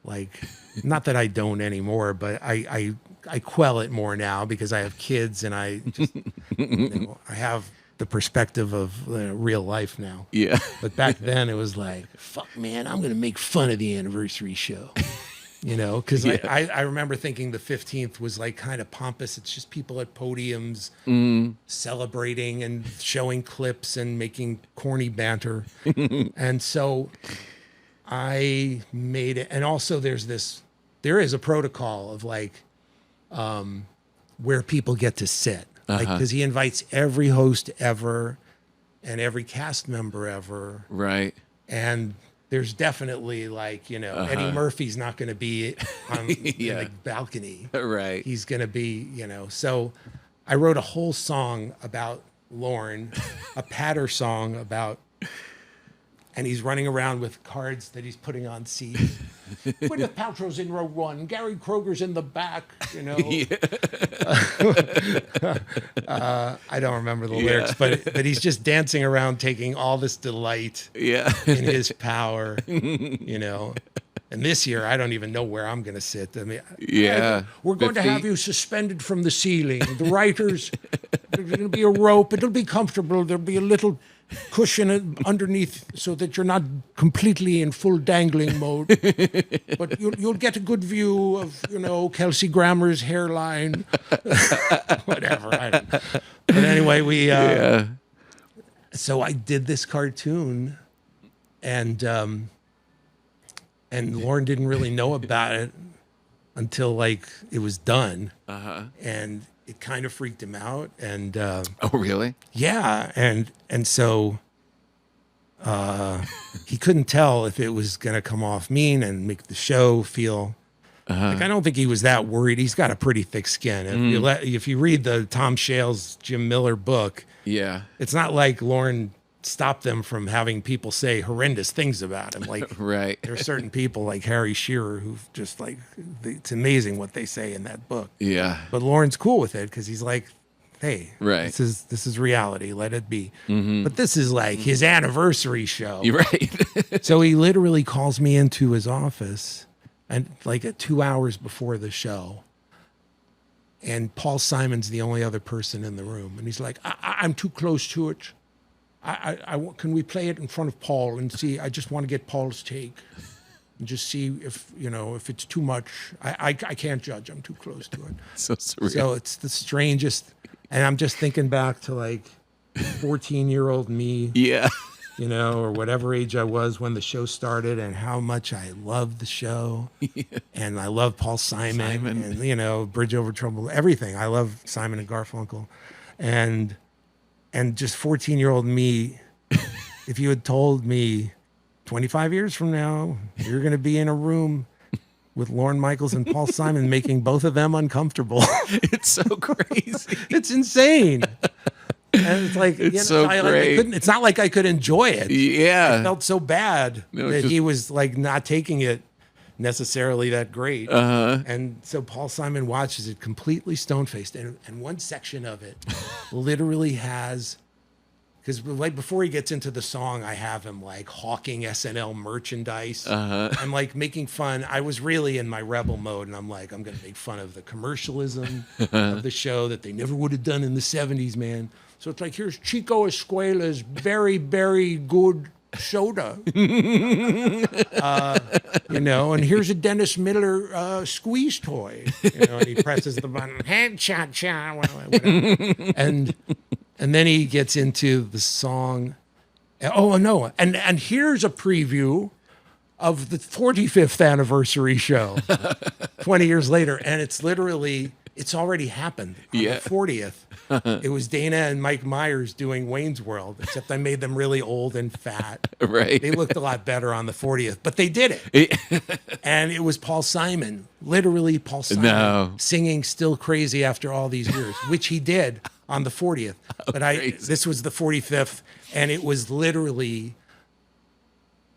Like, not that I don't anymore, but I quell it more now because I have kids and I just, I have the perspective of real life now. Yeah. But back then it was like, fuck, man, I'm going to make fun of the anniversary show. Because I remember thinking the 15th was like kind of pompous. It's just people at podiums celebrating and showing clips and making corny banter. And so I made it. And also there is a protocol of like where people get to sit. Like, because he invites every host ever and every cast member ever. Right. And there's definitely like, Eddie Murphy's not going to be on in the balcony. Right. He's going to be, So I wrote a whole song about Lorne, a patter song about, and he's running around with cards that he's putting on seats. Gwyneth Paltrow's in row one. Gary Kroger's in the back, I don't remember the lyrics, but he's just dancing around taking all this delight in his power, And this year, I don't even know where I'm going to sit. I mean, we're going to have you suspended from the ceiling. The writers, there's going to be a rope. It'll be comfortable. There'll be a little cushion underneath so that you're not completely in full dangling mode. But you'll get a good view of, Kelsey Grammer's hairline. Whatever. I don't know. But anyway, so I did this cartoon, and Lorne didn't really know about it until like it was done. And it kind of freaked him out. And oh, really? Yeah. And so he couldn't tell if it was going to come off mean and make the show feel like, I don't think he was that worried. He's got a pretty thick skin. If you read the Tom Shales, Jim Miller book, it's not like Lorne stopped them from having people say horrendous things about him. Like, right. There are certain people like Harry Shearer who've just like, it's amazing what they say in that book. Yeah. But Lorne's cool with it because he's like, hey, Right. this is reality. Let it be. But this is like his anniversary show. You're right. So he literally calls me into his office, and like 2 hours before the show. And Paul Simon's the only other person in the room, and he's like, "I'm too close to it. Can we play it in front of Paul and see? I just want to get Paul's take and just see if if it's too much. I can't judge. I'm too close to it." So surreal. So it's the strangest, and I'm just thinking back to like 14-year-old me, Yeah. or whatever age I was when the show started, and how much I loved the show, and I love Paul Simon, and Bridge Over Troubled, everything. I love Simon and Garfunkel, and just 14-year-old me. If you had told me 25 years from now you're going to be in a room with Lorne Michaels and Paul Simon, making both of them uncomfortable, It's so crazy. it's insane. And it's like, It's so great. It's not like I could enjoy it. Yeah. I felt so bad that he was like not taking it necessarily that great. And so Paul Simon watches it completely stone-faced. And one section of it literally has, because like before he gets into the song, I have him like hawking SNL merchandise. I'm like making fun. I was really in my rebel mode, and I'm like, I'm going to make fun of the commercialism of the show that they never would have done in the 70s, man. So it's like, here's Chico Escuela's very, very good soda. And here's a Dennis Miller squeeze toy. And he presses the button, headshot, shot, whatever. And then he gets into the song. Oh, no. And here's a preview of the 45th anniversary show 20 years later. And it's literally, it's already happened on the 40th. It was Dana and Mike Myers doing Wayne's World, except I made them really old and fat. Right. They looked a lot better on the 40th, but they did it. And it was Paul Simon, literally Paul Simon, singing Still Crazy After All These Years, which he did on the 40th. But this was the 45th, and it was literally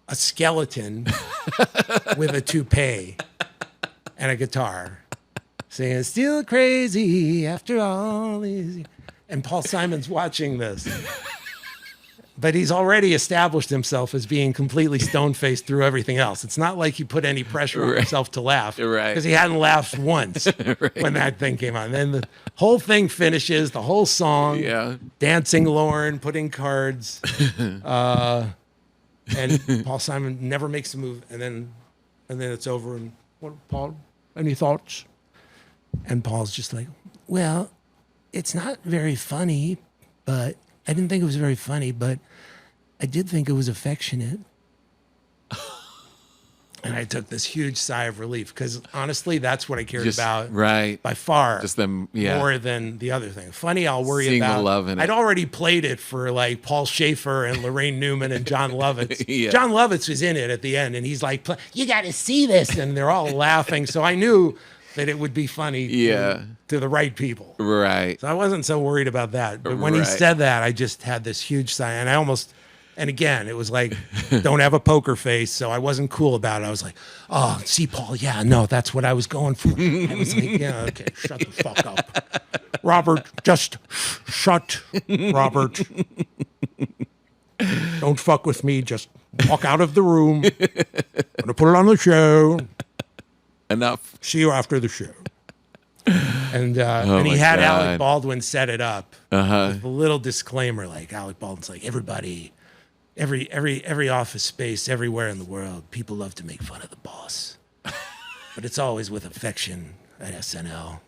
a skeleton with a toupee and a guitar, saying "Still Crazy After All These." And Paul Simon's watching this, but he's already established himself as being completely stone-faced through everything else. It's not like he put any pressure on himself to laugh, because he hadn't laughed once when that thing came on. Then the whole thing finishes, the whole song, dancing Lorne, putting cards, and Paul Simon never makes a move, and then it's over. And what, Paul? Any thoughts? And Paul's just like, well, it's not very funny, but I didn't think it was very funny, but I did think it was affectionate. And I took this huge sigh of relief, because honestly, that's what I cared about by far. Just them, more than the other thing. Funny, I'll worry Seeing about. The love in I'd it. already played it for like Paul Schaefer and Lorraine Newman and John Lovitz. John Lovitz was in it at the end, and he's like, "You got to see this," and they're all laughing. So I knew that it would be funny to the right people. Right. So I wasn't so worried about that. But when he said that, I just had this huge sigh. And I almost, and again, it was like, don't have a poker face. So I wasn't cool about it. I was like, oh, see, Paul, yeah, no, that's what I was going for. I was like, yeah, okay, shut the fuck up. Robert, just shut, Robert. Don't fuck with me. Just walk out of the room. I'm going to put it on the show. Enough. See you after the show. And and he had Alec Baldwin set it up with a little disclaimer, like Alec Baldwin's like, everybody, every office space everywhere in the world, people love to make fun of the boss, but it's always with affection at SNL.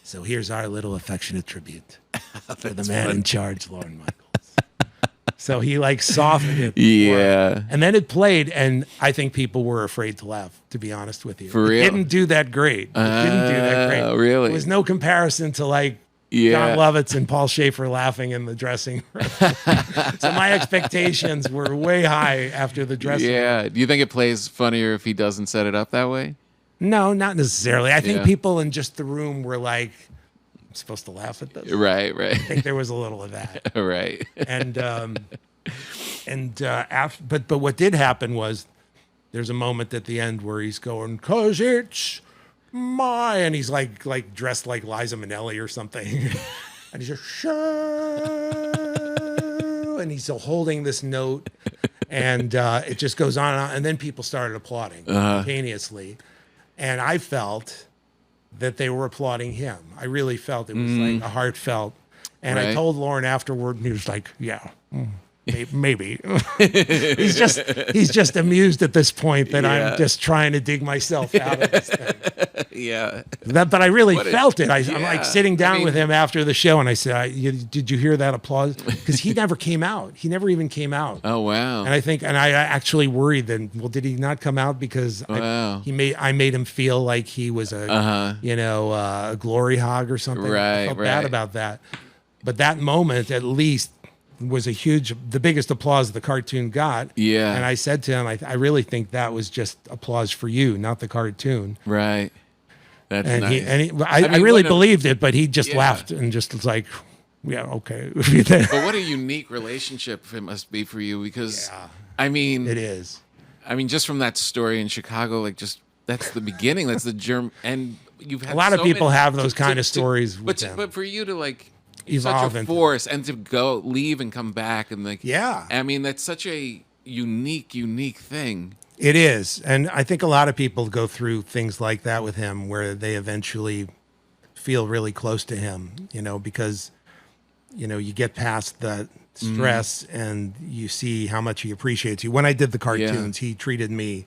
So here's our little affectionate tribute for the man in charge, Lorne Michaels. So he like softened it. Yeah. And then it played, and I think people were afraid to laugh, to be honest with you. For real? It didn't do that great. Really? There was no comparison to like John Lovitz and Paul Schaefer laughing in the dressing room. So my expectations were way high after the dressing room. Yeah. Do you think it plays funnier if he doesn't set it up that way? No, not necessarily. I think people in just the room were like, I'm supposed to laugh at this. Right. I think there was a little of that. Right. But what did happen was there's a moment at the end where he's going, "'Cause it's my," and he's like dressed like Liza Minnelli or something. And he's just, show, and he's still holding this note, and it just goes on and on. And then people started applauding spontaneously. And I felt that they were applauding him. I really felt it was like a heartfelt. And I told Lorne afterward, and he was like, yeah. Maybe he's just amused at this point that I'm just trying to dig myself out of this thing. But I really felt it. I'm like sitting down with him after the show, and I said, "Did you hear that applause?" Because he never came out. He never even came out. Oh wow! And I actually worried then. Well, did he not come out because I made him feel like he was a a glory hog or something? I felt bad about that. But that moment, at least, was the biggest applause the cartoon got. Yeah. And I said to him, I really think that was just applause for you, not the cartoon. Right. That's nice. I really believed it, but he just laughed and just was like, yeah, okay. But what a unique relationship it must be for you, because, I mean. It is. I mean, just from that story in Chicago, like that's the beginning. That's the germ. And you've had a lot of people have those kind of stories with them. But for you to like, evolve such a force and to leave and come back and like I mean that's such a unique thing. It is. And I think a lot of people go through things like that with him where they eventually feel really close to him, because you get past the stress and you see how much he appreciates you. When I did the cartoons, he treated me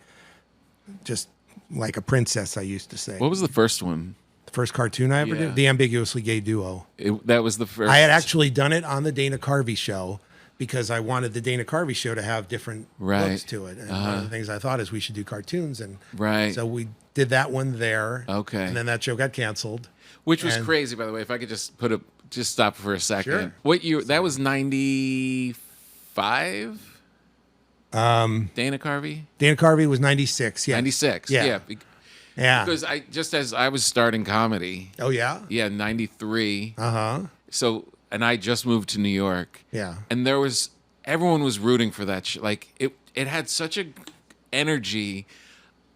just like a princess, I used to say. What was the first one? First cartoon I ever did, the Ambiguously Gay Duo. That was the first. I had actually done it on the Dana Carvey Show because I wanted the Dana Carvey Show to have different looks to it. And one of the things I thought is we should do cartoons, and so we did that one there. Okay, and then that show got canceled, which was crazy, by the way. If I could just stop for a second. Sure. What year? That was 95. Dana Carvey. Dana Carvey was 96. Yeah, 96. Yeah. Because as I was starting comedy. Oh yeah. Yeah, 93. So, and I just moved to New York. Yeah. And everyone was rooting for that. Like it had such a energy,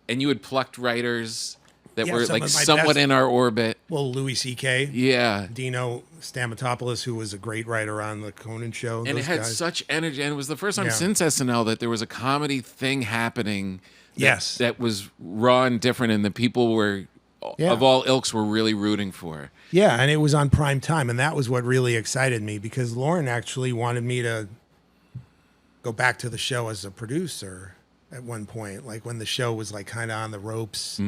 and you had plucked writers that were like somewhat in our orbit. Well, Louis C.K. Yeah. Dino Stamatopoulos, who was a great writer on the Conan Show. And it had such energy, and it was the first time since SNL that there was a comedy thing happening. That was raw and different, and the people were of all ilks were really rooting for. Yeah, and it was on prime time, and that was what really excited me, because Lorne actually wanted me to go back to the show as a producer at one point, like when the show was like kind of on the ropes.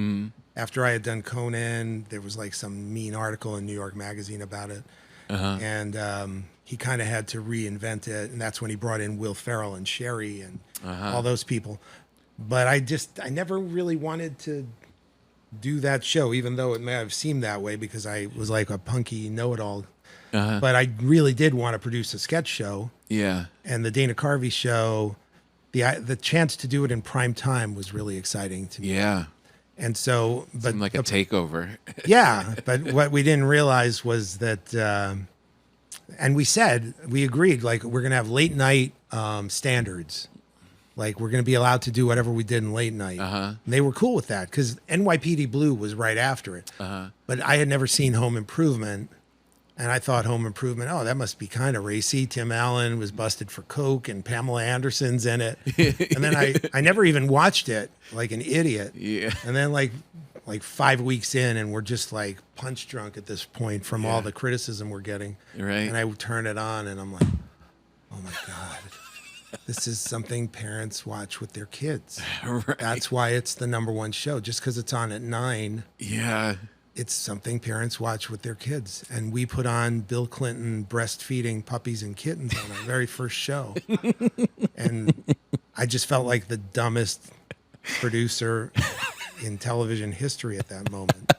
After I had done Conan, there was like some mean article in New York Magazine about it, and he kind of had to reinvent it, and that's when he brought in Will Ferrell and Sherry and all those people. But I never really wanted to do that show, even though it may have seemed that way because I was like a punky know-it-all. But I really did want to produce a sketch show. Yeah. And the Dana Carvey Show, the chance to do it in prime time was really exciting to me. Yeah. And so, but seemed like a takeover. Yeah, but what we didn't realize was that, and we agreed, like we're gonna have late night standards. Like, we're going to be allowed to do whatever we did in late night. And they were cool with that because NYPD Blue was right after it. But I had never seen Home Improvement. And I thought Home Improvement, that must be kind of racy. Tim Allen was busted for coke and Pamela Anderson's in it. And then I never even watched it like an idiot. Yeah. And then like 5 weeks in, and we're just like punch drunk at this point from all the criticism we're getting. Right. And I turn it on and I'm like, oh my God. This is something parents watch with their kids. Right. That's why it's the #1 show. Just because it's on at 9. Yeah. It's something parents watch with their kids. And we put on Bill Clinton breastfeeding puppies and kittens on our very first show. And I just felt like the dumbest producer in television history at that moment.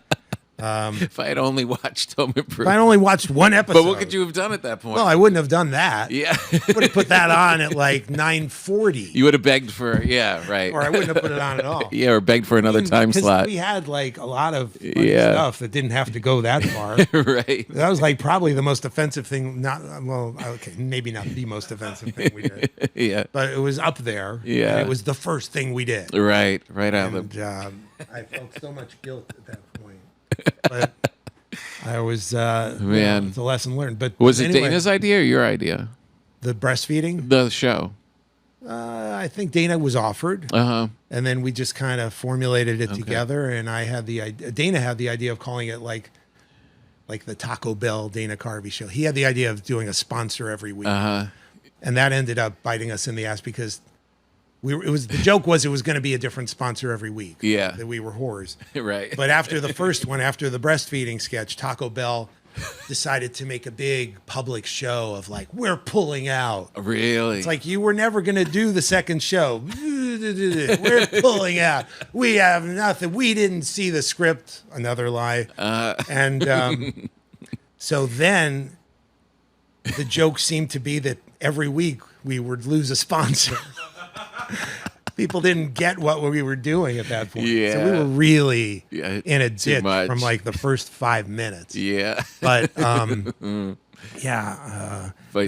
If I had only watched Home Improvement. If I had only watched one episode. But what could you have done at that point? Well, I wouldn't have done that. Yeah. Would have put that on at like 9:40. You would have begged for, right. Or I wouldn't have put it on at all. Yeah, or begged for another time slot. We had like a lot of stuff that didn't have to go that far. Right. That was like probably the most offensive thing. Maybe not the most offensive thing we did. Yeah. But it was up there. Yeah. And it was the first thing we did. Right out of I felt so much guilt at that point. But I was, Man. it's a lesson learned. But Was it anyway, Dana's idea or your idea? The breastfeeding? The show. I think Dana was offered. Uh-huh. And then we just kind of formulated it together. And I had the idea, Dana had the idea of calling it like the Taco Bell Dana Carvey Show. He had the idea of doing a sponsor every week. Uh-huh. And that ended up biting us in the ass because the joke was it was going to be a different sponsor every week. Yeah. That we were whores. Right. But after the first one, after the breastfeeding sketch, Taco Bell decided to make a big public show of like, we're pulling out. Really? It's like, you were never going to do the second show. We're pulling out. We have nothing. We didn't see the script. Another lie. And so then the joke seemed to be that every week we would lose a sponsor. People didn't get what we were doing at that point. Yeah. So we were really in a too ditch much. from like the first 5 minutes. Yeah. But but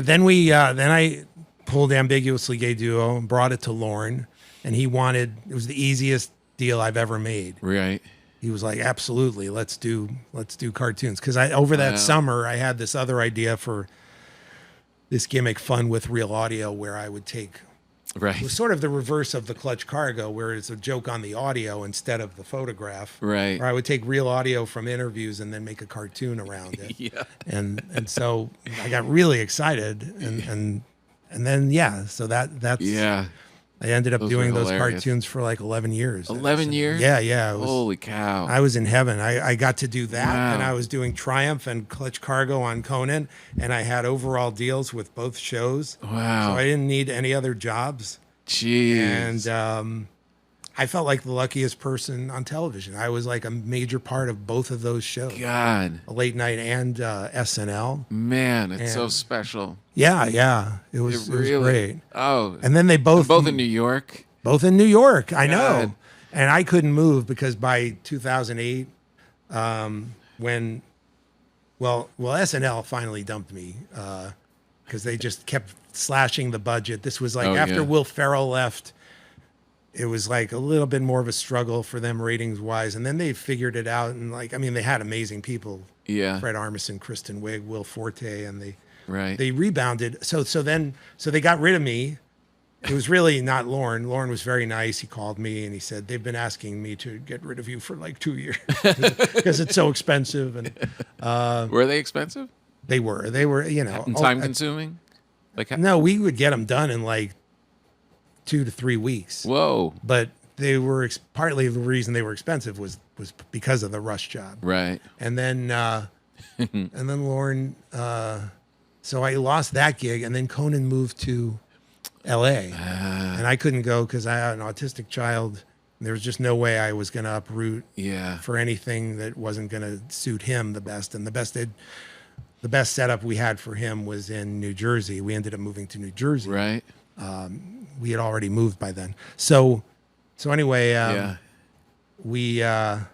then I pulled Ambiguously Gay Duo and brought it to Lorne, and it was the easiest deal I've ever made. Right. He was like, absolutely, let's do cartoons. Because over that summer I had this other idea for this gimmick Fun with Real Audio where I would take Right. it was sort of the reverse of the Clutch Cargo, where it's a joke on the audio instead of the photograph. Right. Or I would take real audio from interviews and then make a cartoon around it. Yeah. And so I got really excited, and then so that's Yeah. I ended up Those doing were those hilarious. cartoons for like 11 years. 11 years? Yeah. It was, Holy cow. I was in heaven. I got to do that, Wow. and I was doing Triumph and Clutch Cargo on Conan, and I had overall deals with both shows. Wow. So I didn't need any other jobs. Jeez. And I felt like the luckiest person on television. I was like a major part of both of those shows, God. Late Night and SNL. Man, it's so And- special. Yeah. It was Really. great. Oh. And then they both in New York. Both in New York. I God. know. And I couldn't move because by 2008, when SNL finally dumped me because they just kept slashing the budget. This was like after Will Ferrell left, it was like a little bit more of a struggle for them ratings wise. And then they figured it out. And they had amazing people. Yeah. Fred Armisen, Kristen Wiig, Will Forte, and Right. they rebounded. So they got rid of me. It was really not Lorne. Lorne was very nice. He called me and he said, they've been asking me to get rid of you for like 2 years because it's so expensive. And Were they expensive? they were, And time consuming? No, we would get them done in like 2 to 3 weeks. Whoa. But they were partly the reason they were expensive was because of the rush job. Right. And then Lorne, so I lost that gig, and then Conan moved to LA, and I couldn't go because I had an autistic child. There was just no way I was going to uproot for anything that wasn't going to suit him the best. And the best setup we had for him was in New Jersey. We ended up moving to New Jersey. Right. We had already moved by then. So anyway,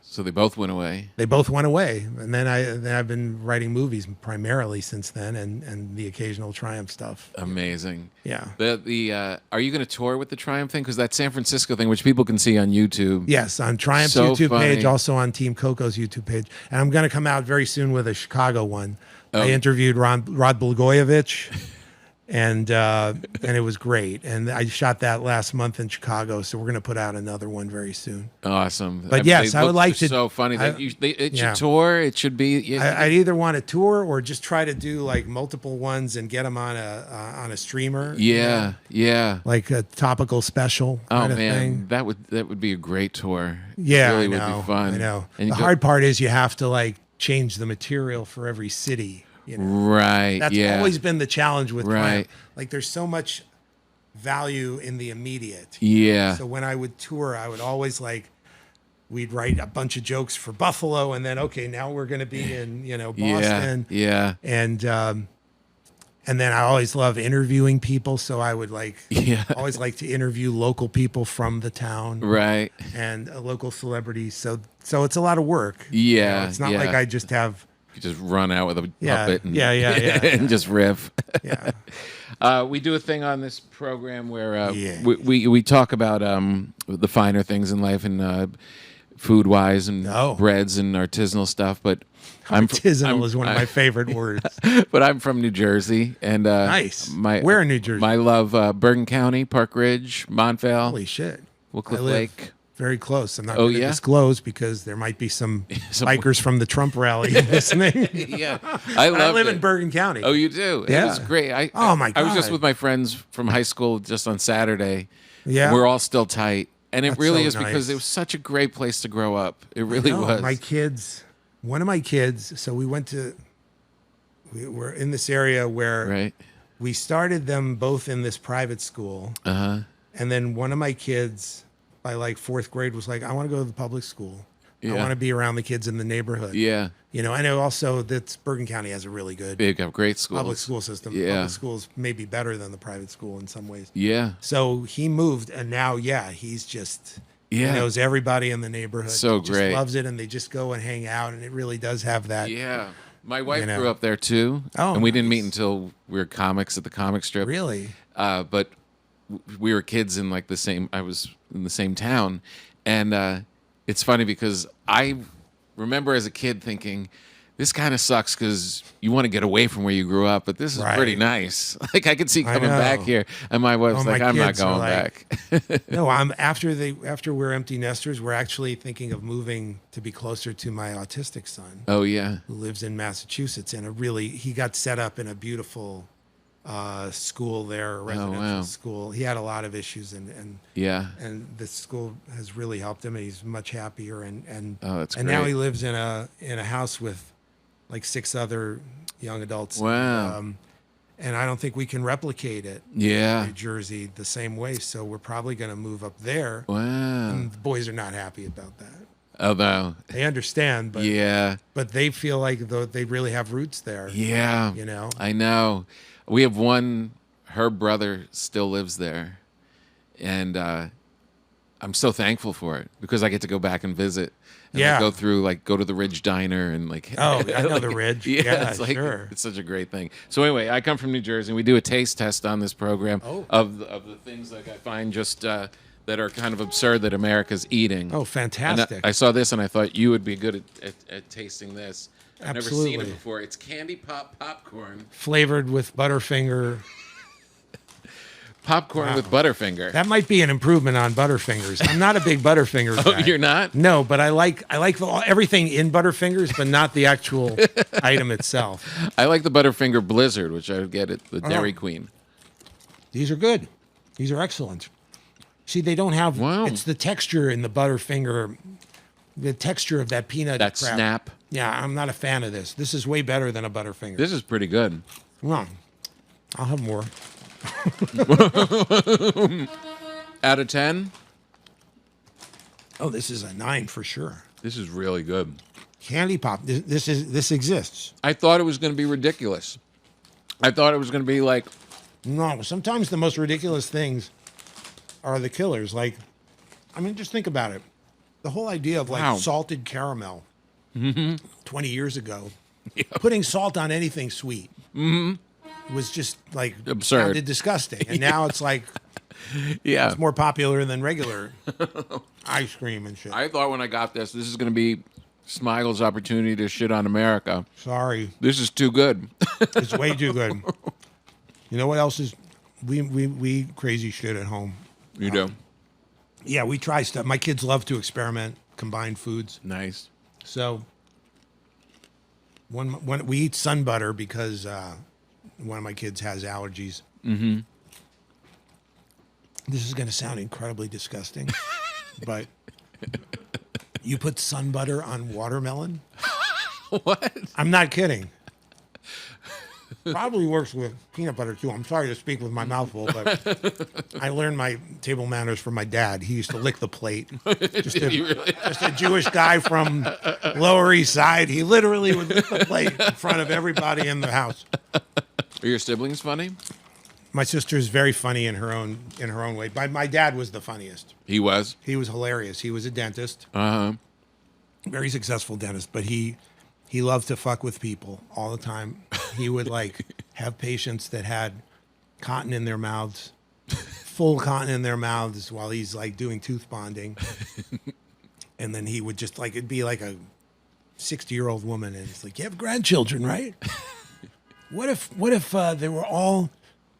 So they both went away. they both went away, and then I've been writing movies primarily since then, and the occasional Triumph stuff. Amazing. Yeah. Are you going to tour with the Triumph thing? Because that San Francisco thing, which people can see on YouTube. Yes, on Triumph's So YouTube funny. page, also on Team Coco's YouTube page, and I'm going to come out very soon with a Chicago one. Oh. I interviewed Rod Blagojevich, and it was great. And I shot that last month in Chicago, so we're going to put out another one very soon. Awesome. But yes, I would like to. So funny. It yeah. should tour. It should be. I'd either want to tour or just try to do like multiple ones and get them on a streamer. Yeah. Yeah. Like a topical special Oh kind of man, thing. that would be a great tour. Yeah, it really I know, would be fun. I know. And The hard part is you have to like change the material for every city. You know? Right. That's always been the challenge with Right. Triumph. Like there's so much value in the immediate. Yeah. So when I would tour, I would always we'd write a bunch of jokes for Buffalo, and then now we're going to be in Boston. Yeah. And then I always love interviewing people, so I would always like to interview local people from the town. Right. And local celebrities. So it's a lot of work. Yeah. It's not like I just have. You just run out with a puppet and, Yeah. and just riff. Yeah. We do a thing on this program where Yeah. we talk about the finer things in life, and food wise and No. breads and artisanal stuff, but Artisanal is one of my favorite words. but I'm from New Jersey, and Nice. Where in New Jersey? I love Bergen County, Park Ridge, Montvale, Holy shit. Wycliffe I live Lake. very close. I'm not Oh, going to yeah? disclose because there might be some bikers from the Trump rally listening. Yeah, I live it. in Bergen County. Oh, you do? Yeah. It was great. Oh, my I was just God. with my friends from high school just on Saturday. Yeah. We're all still tight. And it That's really so is because nice. it was such a great place to grow up. It really No, was. my kids, one of my kids, so we were in this area where Right. we started them both in this private school. Uh-huh. And then one of my kids, by like fourth grade, was like, I want to go to the public school. I Yeah. want to be around the kids in the neighborhood. Yeah. You know, I know also that Bergen County has a really good Big, have great schools. public school system. Yeah. Public schools may be better than the private school in some ways. Yeah. So he moved, and now, he's just Yeah. he knows everybody in the neighborhood. So He just great. loves it, and they just go and hang out, and it really does have that. Yeah. My wife You know. grew up there too. Oh, and we didn't meet nice. until we were comics at the comic strip. Really? But we were kids in like I was in the same town. And it's funny because I remember as a kid thinking, this kind of sucks because you want to get away from where you grew up, but this is Right. pretty nice. Like I could see I coming back know. here. And my wife's Oh, my like, I'm not kids are going like- back. No, after we're empty nesters, we're actually thinking of moving to be closer to my autistic son, Oh, yeah. who lives in Massachusetts, and he got set up in a beautiful school there, a residential wow. school. He had a lot of issues, and Yeah. the school has really helped him. He's much happier, and Oh, that's and now great. he lives in a house with like 6 other young adults. Wow. And I don't think we can replicate it in Yeah. New Jersey the same way. So we're probably going to move up there. Wow. And the boys are not happy about that. Oh, no. They understand, but Yeah. but they feel like they really have roots there. Yeah. You know? I know. We have one, her brother still lives there. And I'm so thankful for it because I get to go back and visit. And Yeah. go to the Ridge Diner and like. Oh, I know the Ridge. Yeah, it's like, sure. It's such a great thing. So anyway, I come from New Jersey and we do a taste test on this program of the things like I find just that are kind of absurd that America's eating. Oh, And fantastic. I saw this and I thought you would be good at tasting this. I've never seen Absolutely. it before. It's candy pop popcorn. Flavored with Butterfinger. Popcorn with Butterfinger. That might be an improvement on Butterfingers. I'm not a big Butterfingers Oh, guy. you're not? No, but I like everything in Butterfingers, but not the actual item itself. I like the Butterfinger Blizzard, which I would get at the Dairy Queen. These are good. These are excellent. See, they don't have. Wow. It's the texture in the Butterfinger, the texture of that peanut. That crap. snap. Yeah, I'm not a fan of this. This is way better than a Butterfinger. This is pretty good. Well, I'll have more. Out of 10, Oh, this is a 9 for sure. this is really good. Candy pop. This exists. I thought it was going to be ridiculous. I thought it was going to be like, No, sometimes the most ridiculous things are the killers. Like, I mean, just think about it. The whole idea of like Wow. salted caramel 20 years ago, putting salt on anything sweet was just like Absurd. sounded disgusting. And now it's like yeah. it's more popular than regular ice cream and shit. I thought when I got this is going to be Smigel's opportunity to shit on America. Sorry, This is too good. it's way too good. You know what else is? We crazy shit at home. You do. Yeah, we try stuff. My kids love to experiment, combine foods. Nice. So when we eat sun butter because one of my kids has allergies. Mm-hmm. This is going to sound incredibly disgusting, but you put sun butter on watermelon? What? I'm not kidding. Probably works with peanut butter too. I'm sorry to speak with my mouth full, but I learned my table manners from my dad. He used to lick the plate. Just a Jewish guy from Lower East Side. He literally would lick the plate in front of everybody in the house. Are your siblings funny? My sister is very funny in her own way. My dad was the funniest. He was. He was hilarious. He was a dentist, Uh-huh. very successful dentist, but he loved to fuck with people all the time. He would like have patients that had cotton in their mouths, full cotton in their mouths while he's like doing tooth bonding. And then he would just like, it'd be like a 60-year-old woman, and it's like, you have grandchildren, right? What if they were all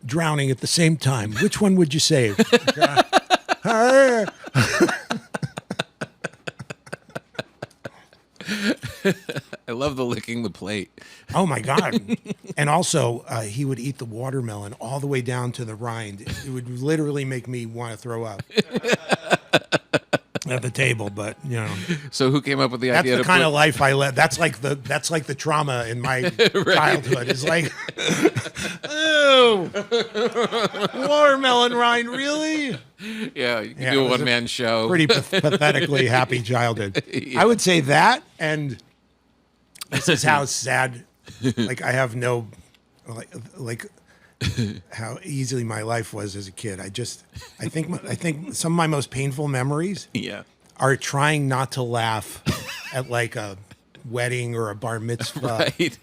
drowning at the same time? Which one would you save? I love the licking the plate. Oh my God. And also, he would eat the watermelon all the way down to the rind. It would literally make me want to throw up at the table, but you know. So who came up with the idea? That's the kind of life I led. That's like the trauma in my childhood. It's like, ew, watermelon rind, really? Yeah, you can do a one-man show. Pretty pathetically happy childhood. Yeah. I would say that, and this is how sad. Like I have no, like how easily my life was as a kid. I think some of my most painful memories are trying not to laugh at like a wedding or a bar mitzvah, right.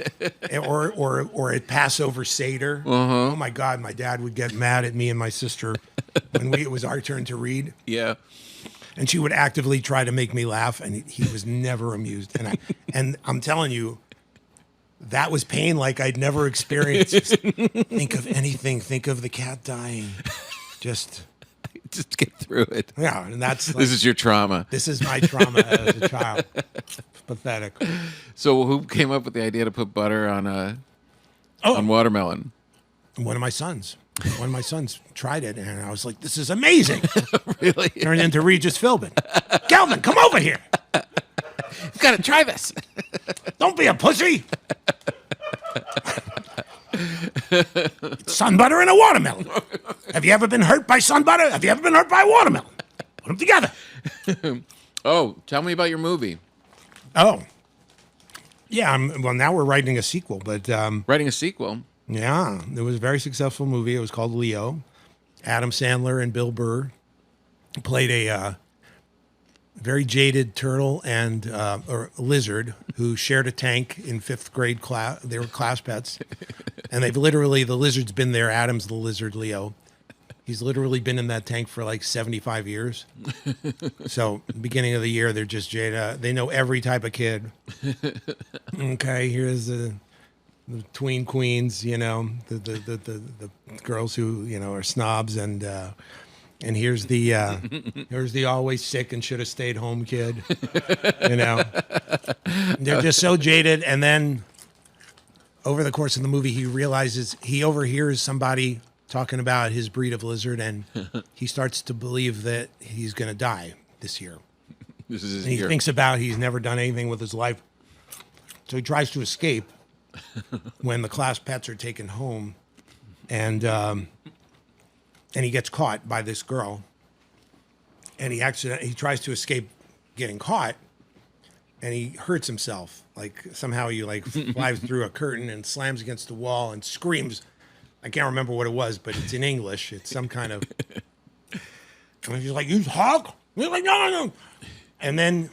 or at Passover Seder. Oh my God, my dad would get mad at me and my sister when it was our turn to read. Yeah. And she would actively try to make me laugh, and he was never amused. And I'm telling you, that was pain like I'd never experienced. Just think of anything. Think of the cat dying. Just get through it. Yeah, and that's like, this is your trauma. This is my trauma as a child. It's pathetic. So who came up with the idea to put butter on watermelon? One of my sons. One of my sons tried it, and I was like, "This is amazing!" Really? Turned into Regis Philbin. Calvin, come over here. You've got to try this. Don't be a pussy. Sun butter and a watermelon. Have you ever been hurt by sun butter? Have you ever been hurt by a watermelon? Put them together. Oh, tell me about your movie. Oh, yeah. Well, now we're writing a sequel, but writing a sequel. Yeah, it was a very successful movie. It was called Leo. Adam Sandler and Bill Burr played a very jaded turtle and or lizard who shared a tank in fifth grade class. They were class pets, and the lizard's been there. Adam's the lizard, Leo. He's literally been in that tank for like 75 years. So beginning of the year, they're just jaded. They know every type of kid. Okay, here's the tween queens, you know, the girls who, you know, are snobs, and here's the always sick and should have stayed home kid. You know, they're just so jaded. And then over the course of the movie, he overhears somebody talking about his breed of lizard, and he starts to believe that he's going to die this year. This is his and he year. thinks about he's never done anything with his life, so he tries to escape when the class pets are taken home, and he gets caught by this girl, and he tries to escape getting caught, and he hurts himself. Like somehow he like flies through a curtain and slams against the wall and screams. I can't remember what it was, but it's in English. It's some kind of. And he's like, "You hog?" He's like, "No." And then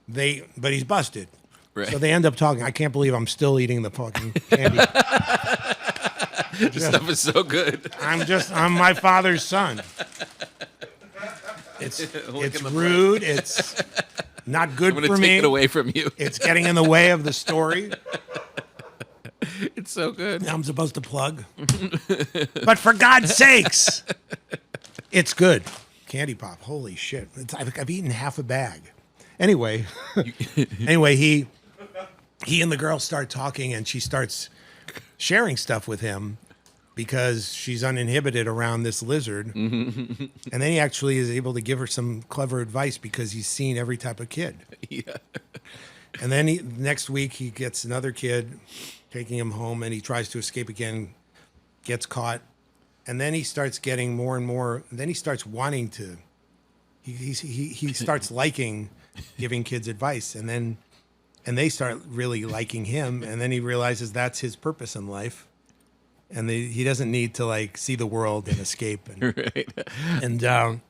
but he's busted. Right. So they end up talking. I can't believe I'm still eating the fucking candy. This stuff is so good. I'm my father's son. It's rude. It's not good for me. I'm going to take it away from you. It's getting in the way of the story. It's so good. Now I'm supposed to plug. But for God's sakes, it's good. Candy pop. Holy shit. I've eaten half a bag. Anyway, he and the girl start talking, and she starts sharing stuff with him because she's uninhibited around this lizard. And then he actually is able to give her some clever advice because he's seen every type of kid. Yeah. And then next week he gets another kid, taking him home, and he tries to escape again, gets caught, and then he starts getting more and more. Then he starts wanting to. He starts liking giving kids advice, and they start really liking him, and then he realizes that's his purpose in life, and he doesn't need to like see the world and escape. And, right. And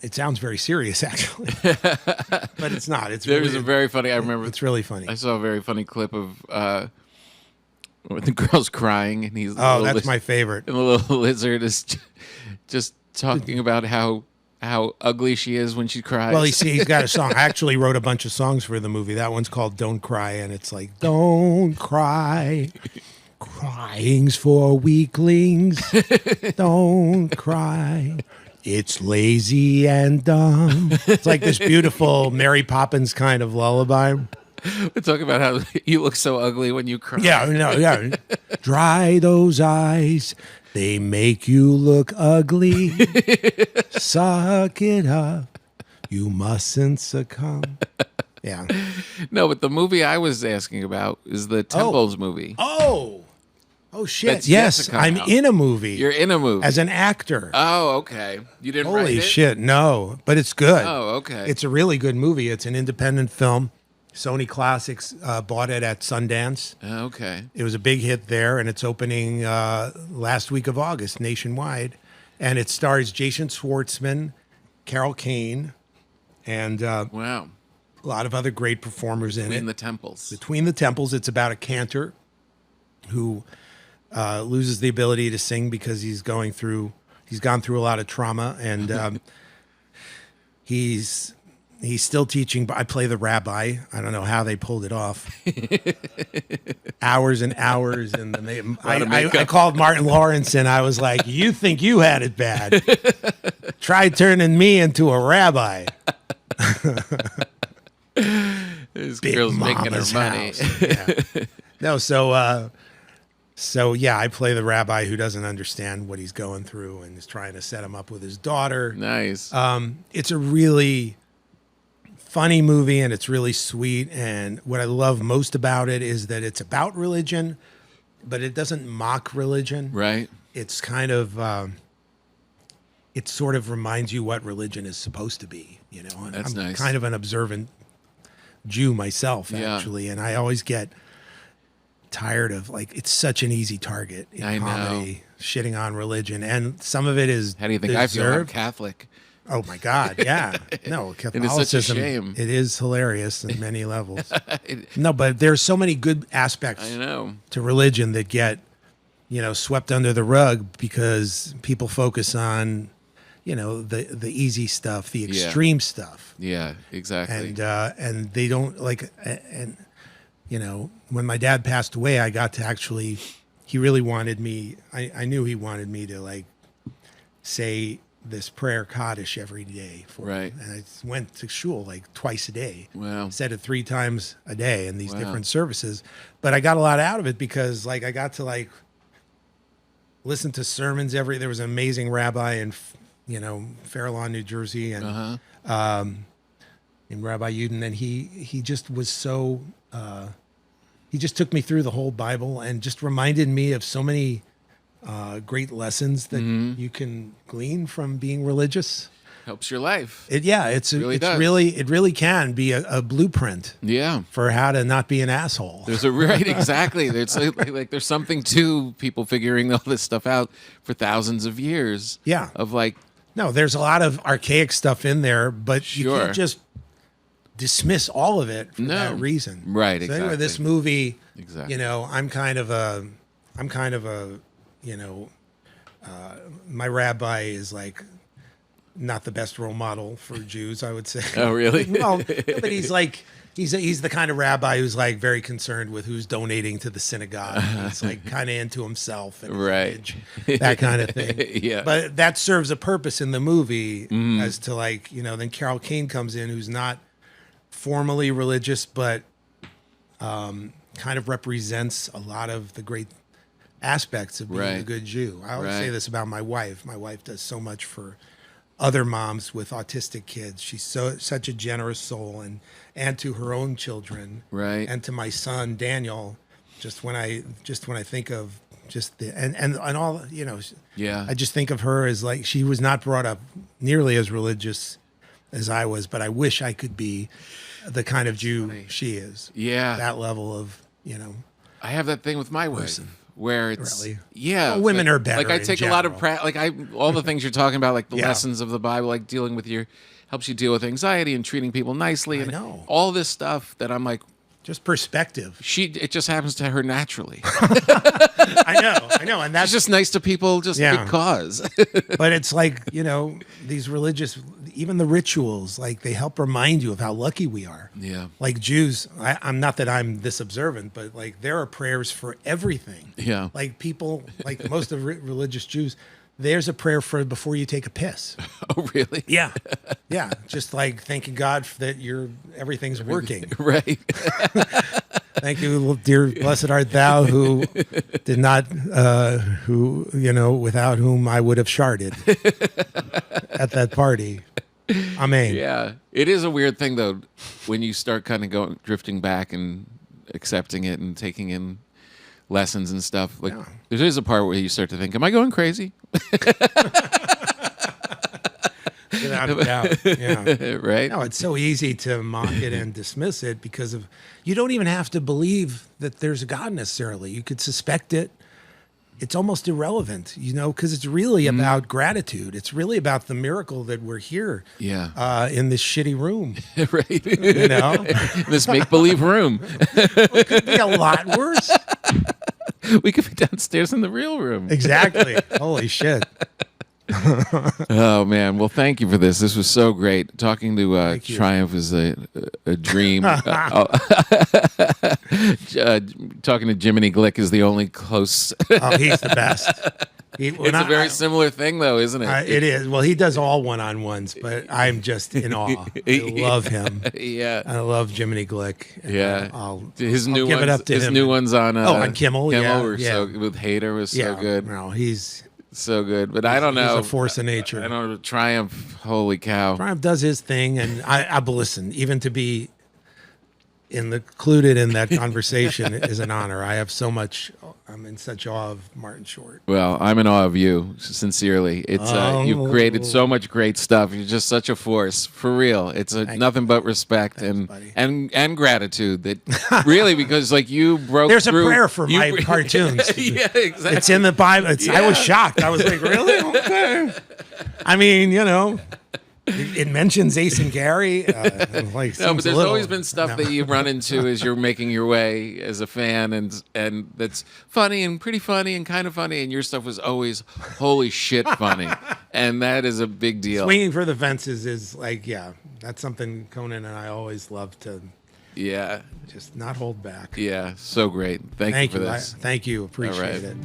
it sounds very serious, actually, but it's not. There's a very funny. I remember it's really funny. I saw a very funny clip of the girl's crying, and that's my favorite. And the little lizard is just talking about how how ugly she is when she cries. Well, he's got a song. I actually wrote a bunch of songs for the movie. That one's called "Don't Cry," and it's like, "Don't cry, crying's for weaklings. Don't cry, it's lazy and dumb." It's like this beautiful Mary Poppins kind of lullaby. We're talking about how you look so ugly when you cry. Yeah, no, yeah. Dry those eyes. They make you look ugly. Suck it up. You mustn't succumb. Yeah. No, but the movie I was asking about is the Temples movie. Oh shit. That's Yes, Jessica I'm now. in a movie. You're in a movie. As an actor. Oh, okay. You didn't write Holy it? shit, no. But it's good. Oh, okay. It's a really good movie. It's an independent film. Sony Classics bought it at Sundance. Okay. It was a big hit there, and it's opening last week of August nationwide. And it stars Jason Schwartzman, Carol Kane, and Wow. a lot of other great performers in In it. the Temples. Between the Temples, it's about a cantor who loses the ability to sing because he's gone through a lot of trauma, and he's still teaching. But I play the rabbi. I don't know how they pulled it off. Hours and hours, and then I called Martin Lawrence, and I was like, "You think you had it bad? Try turning me into a rabbi." This Big girl's making her Mama's money. house. Yeah. No, so yeah, I play the rabbi who doesn't understand what he's going through and is trying to set him up with his daughter. Nice. It's a really funny movie, and it's really sweet. And what I love most about it is that it's about religion, but it doesn't mock religion. Right. It's kind of it sort of reminds you what religion is supposed to be, you know. And That's I'm nice. kind of an observant Jew myself, Yeah. actually, and I always get tired of, like, it's such an easy target in I know. comedy, shitting on religion, and some of it is How do you think I feel? I'm deserved. Catholic. Oh my God, yeah. No, It is such a Catholicism, shame. it is hilarious in many levels. No, but there's so many good aspects I know. to religion that get, swept under the rug because people focus on, the easy stuff, the extreme stuff. Yeah, exactly. And they don't like, and when my dad passed away, I got to actually, he really wanted me, I knew he wanted me to, like, say this prayer Kaddish every day for Right. him. And I went to shul like twice a day. Wow. Said it 3 times a day in these Wow. different services. But I got a lot out of it because, like, I got to, like, listen to sermons there was an amazing rabbi in Fair Lawn, New Jersey, and named Rabbi Uden, and he just was so he just took me through the whole Bible and just reminded me of so many great lessons that you can glean from being religious. Helps your life. It really does. it really can be a blueprint Yeah. for how to not be an asshole. There's a right, exactly. There's like there's something to people figuring all this stuff out for thousands of years. Yeah. Of like, No, there's a lot of archaic stuff in there, but you Sure. can't just dismiss all of it for No. that reason. Right, So anyway, this exactly. movie, Exactly. I'm kind of a, my rabbi is like not the best role model for Jews, I would say. Oh, really? Well, but he's like, he's the kind of rabbi who's like very concerned with who's donating to the synagogue. He's like kind of into himself and his Right. image, that kind of thing. Yeah. But that serves a purpose in the movie as to, like, then Carol Kane comes in, who's not formally religious, but kind of represents a lot of the great aspects of being a Right. good Jew. I always say Right. this about my wife. My wife does so much for other moms with autistic kids. She's such a generous soul, and to her own children, Right. and to my son Daniel. Just when I think of just the and all, Yeah. I just think of her as, like, she was not brought up nearly as religious as I was, but I wish I could be the kind of Jew she is. Yeah. That level of, I have that thing with my wife where it's Really? yeah. Well, women are better Like I in take a lot of general. all the things you're talking about, like the Yeah. lessons of the Bible, like dealing with helps you deal with anxiety and treating people nicely, and know. all this stuff that I'm like, Just perspective. It just happens to her naturally. I know, and that's She's just nice to people just because. But it's like, these religious, even the rituals, like they help remind you of how lucky we are. Yeah. Like Jews, I'm not that I'm this observant, but like there are prayers for everything. Yeah. Like people, like most of religious Jews, there's a prayer for before you take a piss. Oh, really? Yeah. Yeah. Just like thanking God that everything's working. Right. Thank you, dear blessed art thou who did not, without whom I would have sharded at that party. Amen. Yeah. It is a weird thing, though, when you start kind of drifting back and accepting it and taking in lessons and stuff. Like, there is a part where you start to think, am I going crazy? Without a doubt. Yeah. Right? No, it's so easy to mock it and dismiss it because you don't even have to believe that there's a God necessarily. You could suspect it. It's almost irrelevant, because it's really about gratitude. It's really about the miracle that we're here in this shitty room. Right. This make-believe room. It could be a lot worse. We could be downstairs in the real room. Exactly. Holy shit. Oh man! Well, thank you for this. This was so great. Talking to Triumph is a dream. Talking to Jiminy Glick is the only close. Oh, he's the best. It's a very similar thing, though, isn't it? It is. Well, he does all one-on-ones, but I'm just in awe. I love him. Yeah, I love Jiminy Glick. Yeah, I'll give it up to him. His new ones on on Kimmel. So with Hader was so good. No, he's so good. But I don't know. He's a force of nature. I don't know. Triumph. Holy cow! Triumph does his thing, and I listen. Even to be included in that conversation is an honor. I'm in such awe of Martin Short. Well, I'm in awe of you, sincerely. It's you've created so much great stuff. You're just such a force, for real. It's nothing but respect and gratitude. That really, because like you broke. There's through, a prayer for my cartoons. Yeah, exactly. It's in the Bible. I was shocked. I was like, really? Okay. I mean, it mentions Ace and Gary. No, but there's always been stuff that you run into as you're making your way as a fan, and that's funny and pretty funny and kind of funny. And your stuff was always holy shit funny, and that is a big deal. Swinging for the fences is like, that's something Conan and I always love to. Yeah, just not hold back. Yeah, so great. Thank you for this. Thank you. Appreciate it.